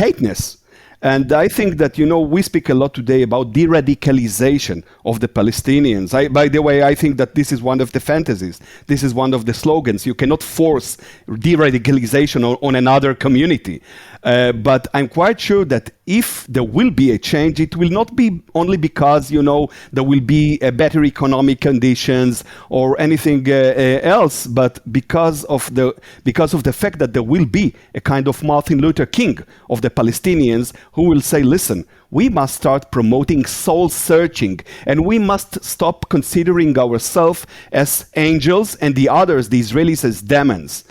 hateness. And I think that, we speak a lot today about de-radicalization of the Palestinians. By the way, I think that this is one of the fantasies. This is one of the slogans. You cannot force de-radicalization on another community. But I'm quite sure that if there will be a change, it will not be only because, there will be better economic conditions or anything else, but because of the fact that there will be a kind of Martin Luther King of the Palestinians who will say, listen, we must start promoting soul searching, and we must stop considering ourselves as angels and the others, the Israelis, as demons.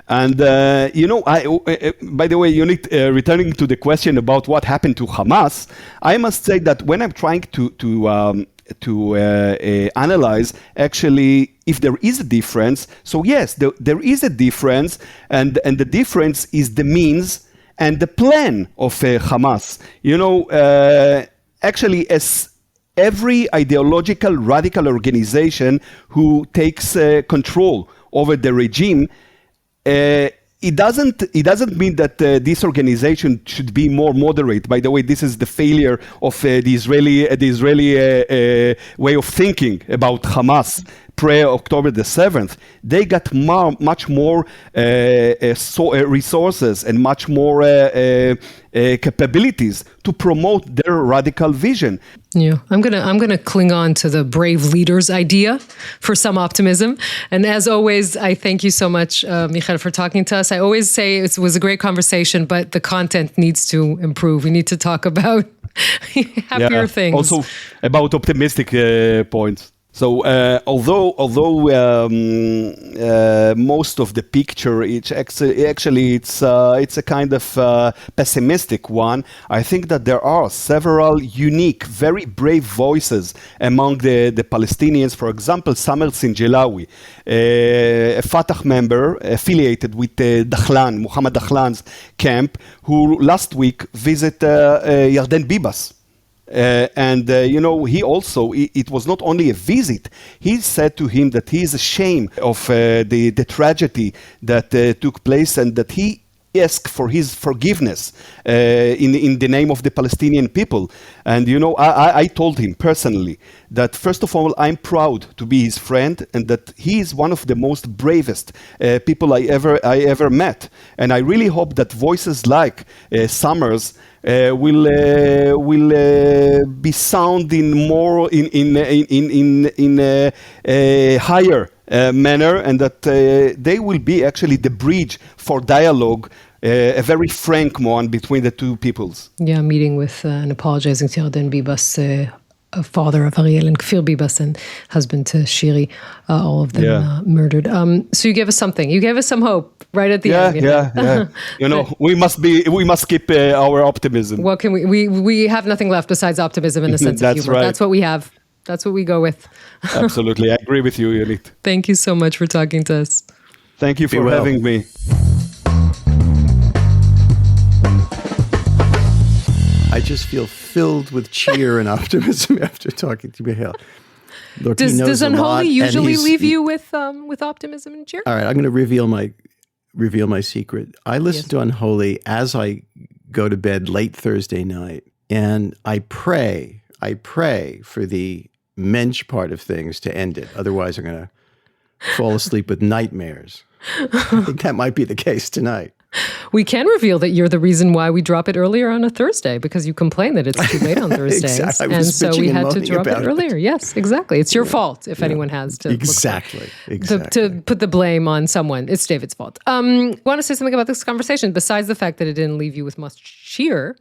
And, by the way, Yonit, returning to the question about what happened to Hamas, I must say that when I'm trying to analyze actually if there is a difference, so yes, there is a difference, and the difference is the means and the plan of Hamas. Actually, as every ideological radical organization who takes control over the regime, it doesn't mean that this organization should be more moderate. By the way, this is the failure of the Israeli way of thinking about Hamas pre-October the 7th. They got much more resources and much more capabilities to promote their radical vision. Yeah, I'm gonna cling on to the brave leaders idea for some optimism. And as always, I thank you so much, Michael, for talking to us. I always say it was a great conversation, but the content needs to improve. We need to talk about happier things. Also about optimistic points. So although most of the picture it's a kind of pessimistic one, I think that there are several unique, very brave voices among the Palestinians. For example, Samer Sinjelawi, a Fatah member affiliated with Muhammad Dahlan's camp, who last week visited Yarden Bibas. He also, it was not only a visit, he said to him that he is ashamed of the tragedy that took place, and that he asked for his forgiveness in the name of the Palestinian people. And, I told him personally that, first of all, I'm proud to be his friend, and that he is one of the most bravest people I ever met. And I really hope that voices like Summers will be sounding more in a higher manner, and that they will be actually the bridge for dialogue, a very frank one between the two peoples. Yeah, meeting with and apologizing to Yarden Bibas, father of Ariel and Kfir Bibas, and husband to Shiri, all of them murdered. So you gave us something. You gave us some hope right at the end. Yeah. we must keep our optimism. What can we have nothing left besides optimism and a sense of humor. Right. That's what we have. That's what we go with. Absolutely. I agree with you, Yonit. Thank you so much for talking to us. Thank you for having me. I just feel filled with cheer and optimism after talking to Michael. Look, does Unholy usually leave you with optimism and cheer? All right, I'm going to reveal my secret. I listen to Unholy as I go to bed late Thursday night, and I pray for the mensch part of things to end it. Otherwise, I'm going to fall asleep with nightmares. I think that might be the case tonight. We can reveal that you're the reason why we drop it earlier on a Thursday, because you complain that it's too late on Thursdays. Exactly. And so we had to drop it earlier. It. Yes, exactly. It's your fault if anyone has to to put the blame on someone. It's David's fault. Want to say something about this conversation besides the fact that it didn't leave you with much cheer?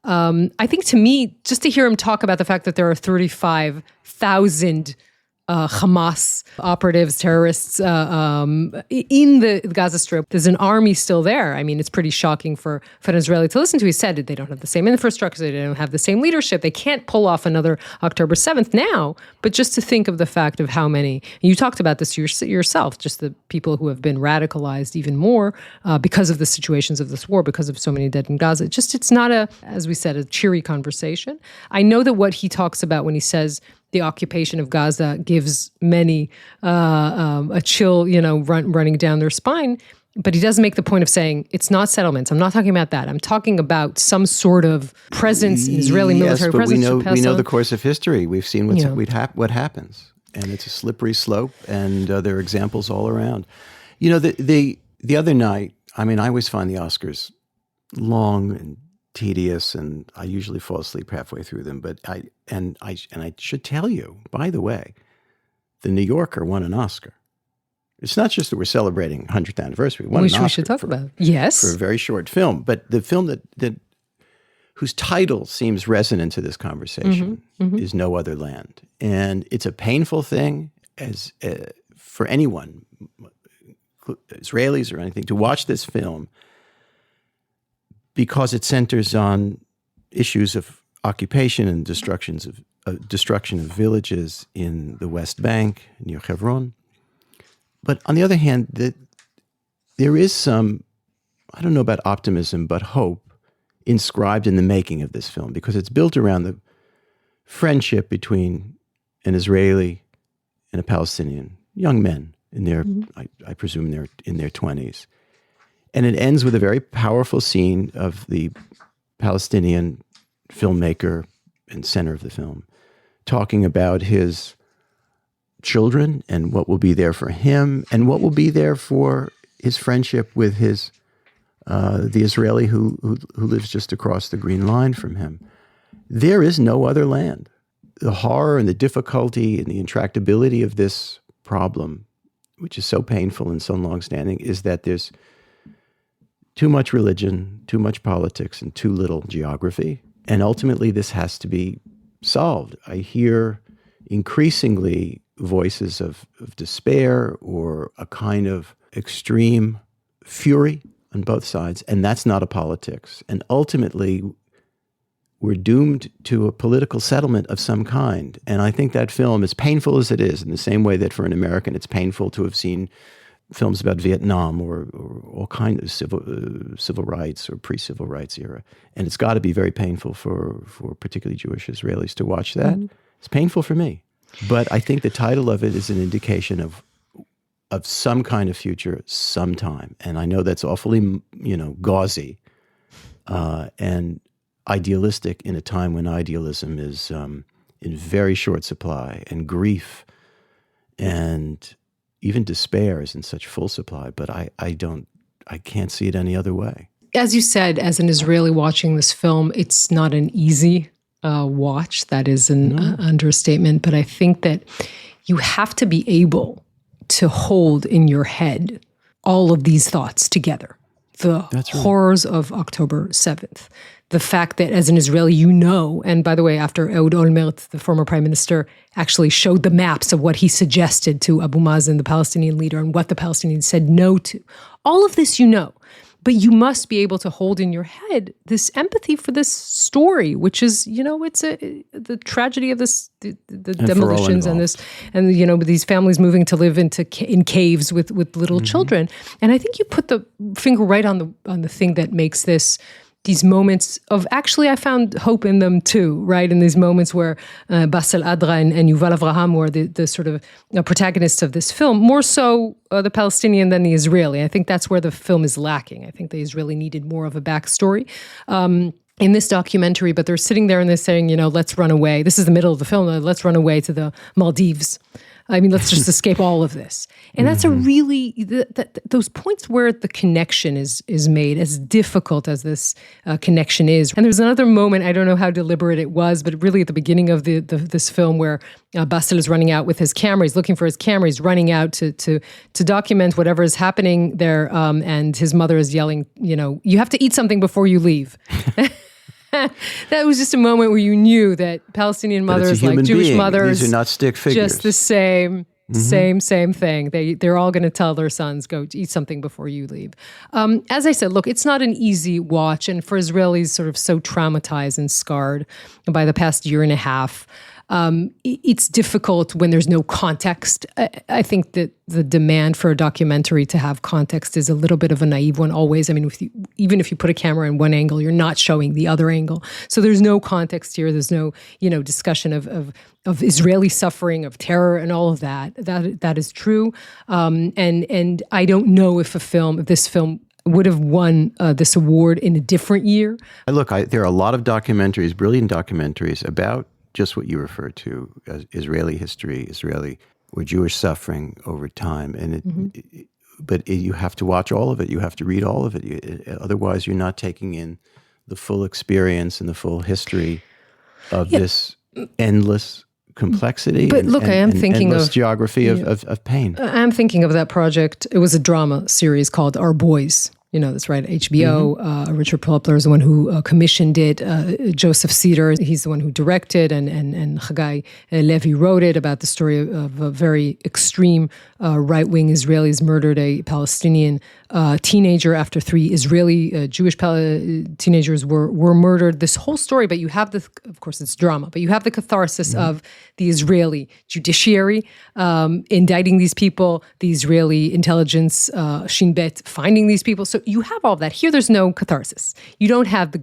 I think to me, just to hear him talk about the fact that there are 35,000 Hamas operatives, terrorists in the Gaza Strip. There's an army still there. I mean, it's pretty shocking for an Israeli to listen to. He said they don't have the same infrastructure, they don't have the same leadership, they can't pull off another October 7th now. But just to think of the fact of how many, you talked about this yourself, just the people who have been radicalized even more because of the situations of this war, because of so many dead in Gaza. It's not as we said, a cheery conversation. I know that what he talks about when he says the occupation of Gaza gives many a chill, running down their spine. But he does make the point of saying, it's not settlements. I'm not talking about that. I'm talking about some sort of presence, Israeli military presence. Yes, but we know the course of history. We've seen what happens. And it's a slippery slope, and there are examples all around. The other night, I always find the Oscars long and tedious, and I usually fall asleep halfway through them. But I should tell you, by the way, The New Yorker won an Oscar. It's not just that we're celebrating 100th anniversary. Which we should talk about. Yes. For a very short film. But the film that whose title seems resonant to this conversation is No Other Land. And it's a painful thing for anyone, Israelis or anything, to watch this film because it centers on issues of occupation and destruction of villages in the West Bank, near Hebron. But on the other hand, there is some, I don't know about optimism, but hope inscribed in the making of this film, because it's built around the friendship between an Israeli and a Palestinian, young men in their, I presume they're in their 20s. And it ends with a very powerful scene of the Palestinian filmmaker and center of the film talking about his children and what will be there for him and what will be there for his friendship with his the Israeli who lives just across the green line from him. There is no other land. The horror and the difficulty and the intractability of this problem, which is so painful and so long-standing, is that there's too much religion, too much politics, and too little geography. And ultimately, this has to be solved. I hear increasingly voices of despair or a kind of extreme fury on both sides, and that's not a politics. And ultimately, we're doomed to a political settlement of some kind. And I think that film, as painful as it is, in the same way that for an American it's painful to have seen films about Vietnam or all kinds of civil rights or pre-civil rights era. And it's got to be very painful for particularly Jewish Israelis to watch that. It's painful for me. But I think the title of it is an indication of some kind of future sometime. And I know that's awfully, gauzy and idealistic in a time when idealism is in very short supply, and grief and even despair is in such full supply. But I can't see it any other way. As you said, as an Israeli watching this film, it's not an easy watch. That is an understatement. But I think that you have to be able to hold in your head all of these thoughts together. The horrors of October 7th. The fact that as an Israeli, and by the way, after Ehud Olmert, the former prime minister, actually showed the maps of what he suggested to Abu Mazen, the Palestinian leader, and what the Palestinians said no to. All of this but you must be able to hold in your head this empathy for this story, which is, it's the tragedy of this, the demolitions and these families moving to live in caves with little children. And I think you put the finger right on the thing that makes these moments of, actually, I found hope in them too, right? In these moments where Bassel Adra and Yuval Avraham were the sort of protagonists of this film, more so the Palestinian than the Israeli. I think that's where the film is lacking. I think the Israeli needed more of a backstory in this documentary, but they're sitting there and they're saying, let's run away. This is the middle of the film. Let's run away to the Maldives. Let's just escape all of this. And that's a really, those points where the connection is made, as difficult as this connection is. And there's another moment, I don't know how deliberate it was, but really at the beginning of this film where Bassel is running out with his camera, he's looking for his camera, he's running out to document whatever is happening there, and his mother is yelling, you have to eat something before you leave. That was just a moment where you knew that Palestinian mothers, like Jewish mothers, these are not stick figures. Just the same thing. They're all going to tell their sons, go eat something before you leave. As I said, look, it's not an easy watch, and for Israelis sort of so traumatized and scarred by the past year and a half, It's difficult when there's no context. I think that the demand for a documentary to have context is a little bit of a naive one always. I mean, even if you put a camera in one angle, you're not showing the other angle. So there's no context here. There's no, discussion of Israeli suffering, of terror, and all of that. That is true. And I don't know if this film would have won this award in a different year. Look, there are a lot of documentaries, brilliant documentaries about just what you refer to as Israeli history, Israeli or Jewish suffering over time. And but you have to watch all of it. You have to read all of it. Otherwise, you're not taking in the full experience and the full history of this endless complexity. But look, I am thinking of geography of pain. I'm thinking of that project. It was a drama series called Our Boys. That's right, HBO. Richard Plepler is the one who commissioned it. Joseph Cedar, he's the one who directed, and Chagai Levi wrote it, about the story of a very extreme right-wing Israelis murdered a Palestinian teenager after 3 Israeli Jewish teenagers were murdered. This whole story, but you have of course it's drama, but you have the catharsis of the Israeli judiciary indicting these people, the Israeli intelligence, Shin Bet, finding these people. So you have all of that. Here there's no catharsis. You don't have the,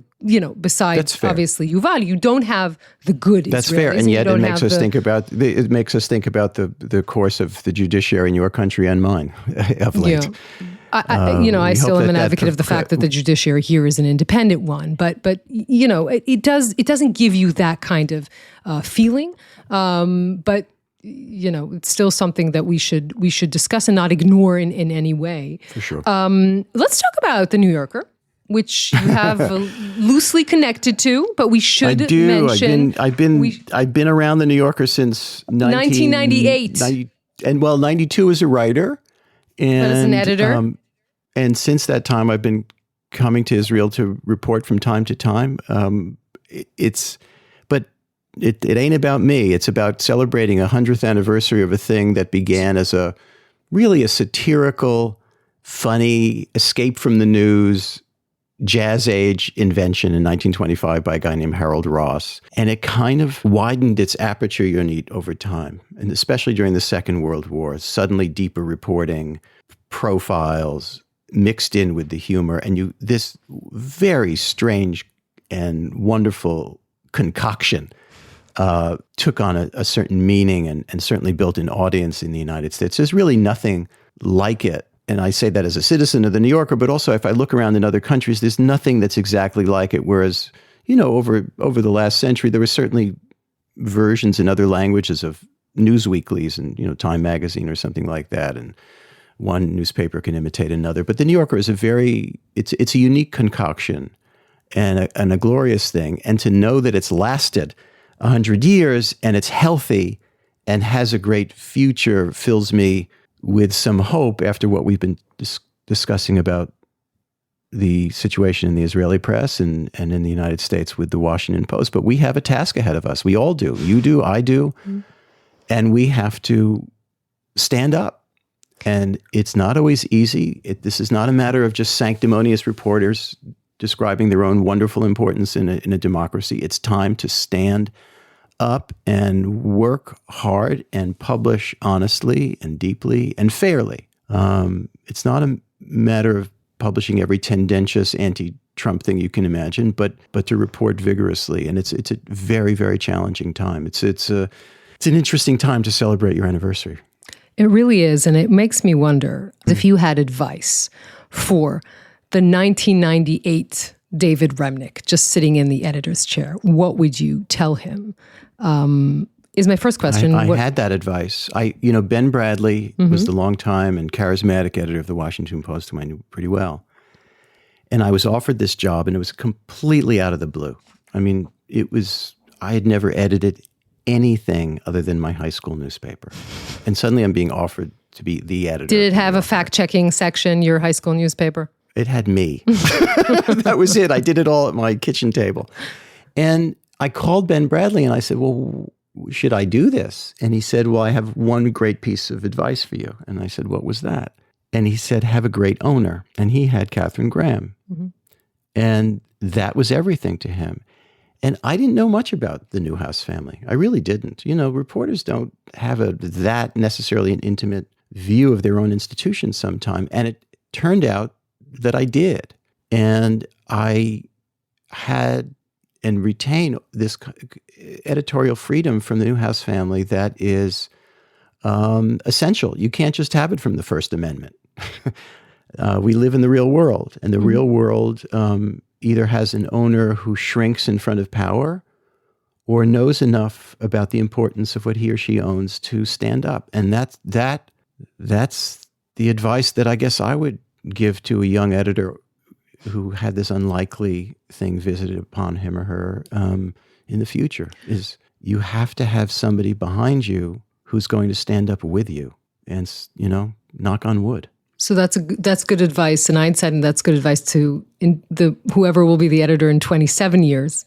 besides obviously Yuval, you don't have the good Israelis. That's fair, and yet it makes us think about the course of the judiciary in your country and mine of late. I still am an advocate of the fact that the judiciary here is an independent one, but it doesn't give you that kind of feeling. But it's still something that we should discuss and not ignore in any way. For sure. Let's talk about The New Yorker, which you have loosely connected to, but we should mention. I've been around The New Yorker since 1998. 92 as a writer. And, but as an editor? And since that time, I've been coming to Israel to report from time to time. But it ain't about me. It's about celebrating a 100th anniversary of a thing that began as a satirical, funny, escape from the news, jazz age invention in 1925 by a guy named Harold Ross. And it kind of widened its aperture, Yonit, over time. And especially during the Second World War, suddenly deeper reporting, profiles mixed in with the humor. And this very strange and wonderful concoction took on a certain meaning and certainly built an audience in the United States. There's really nothing like it. And I say that as a citizen of The New Yorker, but also if I look around in other countries, there's nothing that's exactly like it. Whereas, over the last century, there were certainly versions in other languages of news weeklies and, Time Magazine or something like that. And one newspaper can imitate another. But The New Yorker is it's a unique concoction and a glorious thing. And to know that it's lasted 100 years and it's healthy and has a great future fills me with some hope after what we've been discussing about the situation in the Israeli press and in the United States with the Washington Post. But we have a task ahead of us. We all do. You do, I do. Mm-hmm. And we have to stand up. And it's not always easy. This is not a matter of just sanctimonious reporters describing their own wonderful importance in a democracy. It's time to stand up and work hard and publish honestly and deeply and fairly. It's not a matter of publishing every tendentious anti-Trump thing you can imagine, but to report vigorously. And it's a very, very challenging time. It's an interesting time to celebrate your anniversary. It really is, and it makes me wonder if you had advice for the 1998 David Remnick, just sitting in the editor's chair. What would you tell him? Is my first question. I had that advice. Ben Bradley was the longtime and charismatic editor of the Washington Post, whom I knew pretty well. And I was offered this job, and it was completely out of the blue. I mean, I had never edited anything other than my high school newspaper. And suddenly I'm being offered to be the editor. Did it have a fact-checking section, your high school newspaper? It had me. That was it. I did it all at my kitchen table. And I called Ben Bradley and I said, well, should I do this? And he said, well, I have one great piece of advice for you. And I said, what was that? And he said, have a great owner. And he had Katharine Graham. Mm-hmm. And that was everything to him. And I didn't know much about the Newhouse family. I really didn't. Reporters don't have that necessarily an intimate view of their own institution sometime. And it turned out that I did. And I had and retain this editorial freedom from the Newhouse family that is essential. You can't just have it from the First Amendment. We live in the real world, and the real world either has an owner who shrinks in front of power or knows enough about the importance of what he or she owns to stand up. And that's the advice that I guess I would give to a young editor who had this unlikely thing visited upon him or her in the future, is you have to have somebody behind you who's going to stand up with you and, knock on wood. So that's good advice, and I'd said that's good advice to whoever will be the editor in 27 years.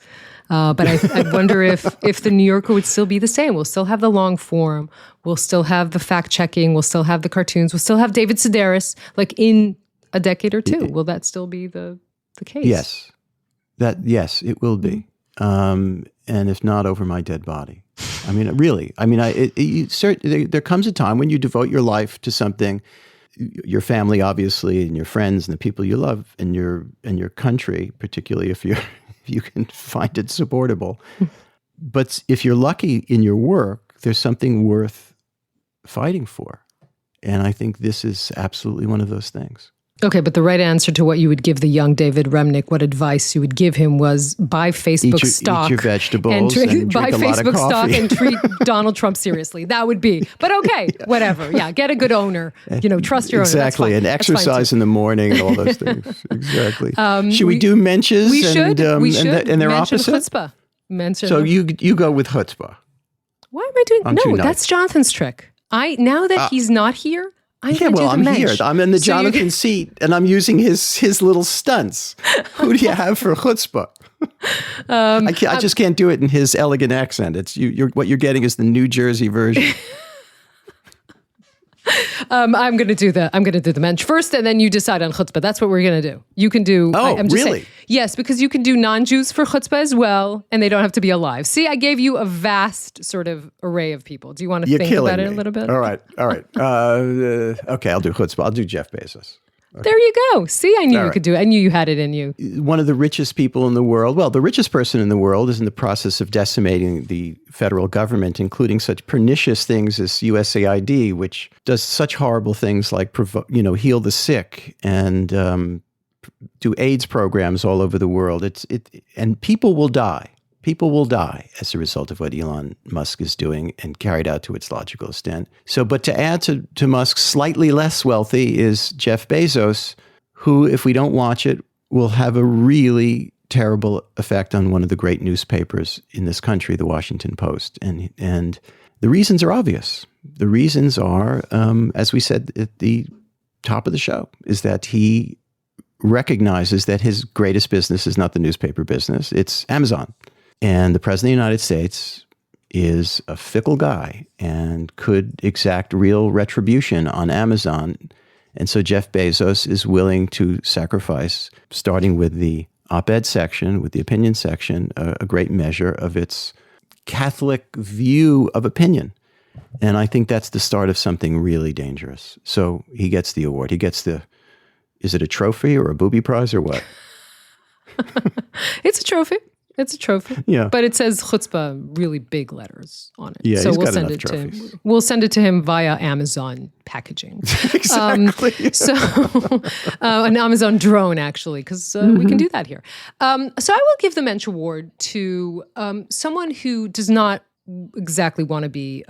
But I wonder if the New Yorker would still be the same. We'll still have the long form. We'll still have the fact checking. We'll still have the cartoons. We'll still have David Sedaris. Like in a decade or two, will that still be the case? Yes, it will be. And if not, over my dead body. I mean, really. I mean, there comes a time when you devote your life to something. Your family, obviously, and your friends and the people you love, and your country, particularly if you can find it supportable. But if you're lucky in your work, there's something worth fighting for. And I think this is absolutely one of those things. Okay, but the right answer to what you would give the young David Remnick, what advice you would give him was buy Facebook stock. Eat your vegetables and drink buy a lot Facebook of stock coffee. and treat Donald Trump seriously. That would be. But okay, whatever. Yeah, get a good owner. Trust your owner. Exactly, and exercise in the morning and all those things. Exactly. Should we do Menches? We should. And their opposite? Chutzpah. So you go with chutzpah. Why am I doing? too No, that's Jonathan's trick. Now that he's not here, I'm here. I'm in the Jonathan seat, and I'm using his little stunts. Who do you have for chutzpah? I just can't do it in his elegant accent. It's what you're getting is the New Jersey version. I'm going to do the mensch first, and then you decide on chutzpah. That's what we're going to do. You can do. I'm just really? Saying, yes, because you can do non-Jews for chutzpah as well, and they don't have to be alive. See, I gave you a vast sort of array of people. Do you want to think about it a little bit? All right. Okay, I'll do chutzpah. I'll do Jeff Bezos. Okay. There you go. See, I knew you could do it. I knew you had it in you. One of the richest people in the world, well, the richest person in the world is in the process of decimating the federal government, including such pernicious things as USAID, which does such horrible things like, heal the sick and do AIDS programs all over the world. And people will die. People will die as a result of what Elon Musk is doing and carried out to its logical extent. So, but to add to Musk's slightly less wealthy is Jeff Bezos, who, if we don't watch it, will have a really terrible effect on one of the great newspapers in this country, the Washington Post. And the reasons are obvious. The reasons are, as we said at the top of the show, is that he recognizes that his greatest business is not the newspaper business, it's Amazon. And the President of the United States is a fickle guy and could exact real retribution on Amazon. And so Jeff Bezos is willing to sacrifice, starting with the op-ed section, with the opinion section, a great measure of its Catholic view of opinion. And I think that's the start of something really dangerous. So he gets the award. He gets is it a trophy or a booby prize or what? It's a trophy. It's a trophy. Yeah. But it says chutzpah, really big letters on it. Yeah, so he's we'll got send enough it trophies. to him. We'll send it to him via Amazon packaging. Exactly. An Amazon drone, actually, because we can do that here. So I will give the Mensch Award to someone who does not exactly want to be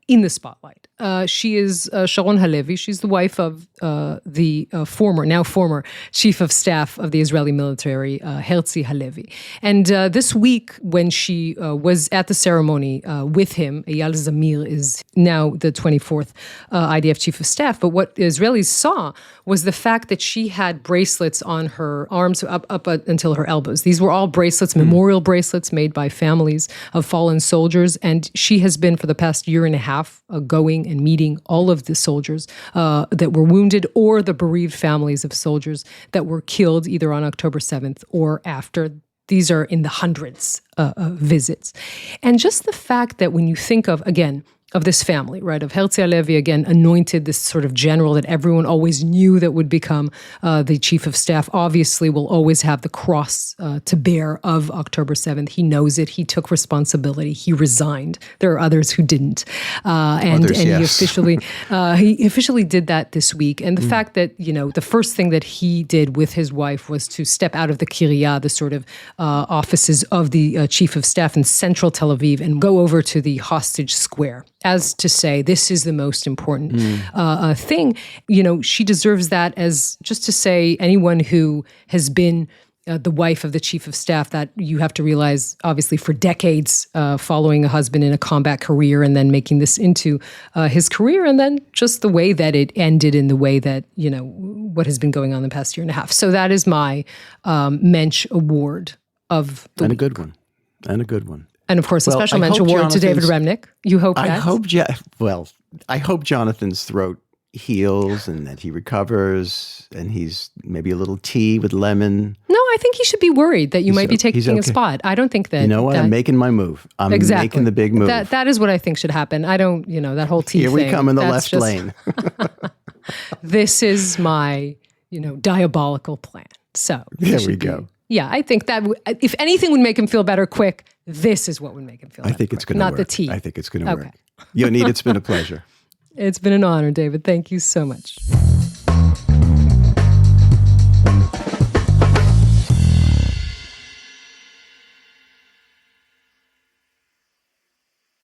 in the spotlight. She is Sharon Halevi. She's the wife of the former chief of staff of the Israeli military, Herzi Halevi. And this week, when she was at the ceremony with him, Eyal Zamir is now the 24th IDF chief of staff. But what Israelis saw was the fact that she had bracelets on her arms up until her elbows. These were all bracelets, memorial bracelets made by families of fallen soldiers. And she has been, for the past year and a half, going and meeting all of the soldiers that were wounded or the bereaved families of soldiers that were killed either on October 7th or after These are in the hundreds of visits. And just the fact that when you think of, again, of this family, right, of Herzi Halevi, again, anointed this sort of general that everyone always knew that would become the chief of staff, obviously will always have the cross to bear of October 7th. He knows it. He took responsibility. He resigned. There are others who didn't. Others, yes. He officially did that this week. And the fact that, the first thing that he did with his wife was to step out of the Kiryah, the sort of offices of the chief of staff in central Tel Aviv, and go over to the hostage square, as to say, this is the most important thing. She deserves that, as just to say, anyone who has been the wife of the chief of staff, that you have to realize, obviously, for decades following a husband in a combat career and then making this into his career, and then just the way that it ended in the way that, what has been going on the past year and a half. So that is my Mensch Award of the week. And a good one. And of course, a special Mensch Award to David Remnick. You hope that? I hope Jonathan's throat heals and that he recovers and he's maybe a little tea with lemon. No, I think he should be worried that you might be taking a spot. I don't think that. You know what? I'm making my move. I'm making the big move. That is what I think should happen. I don't, that whole tea thing. Here we come in the left lane. This is my, diabolical plan. So there we go. Yeah, I think that if anything would make him feel better quick, this is what would make him feel better. I think it's going to work. Not the tea. I think it's going to work. Yonit, it's been a pleasure. It's been an honor, David. Thank you so much.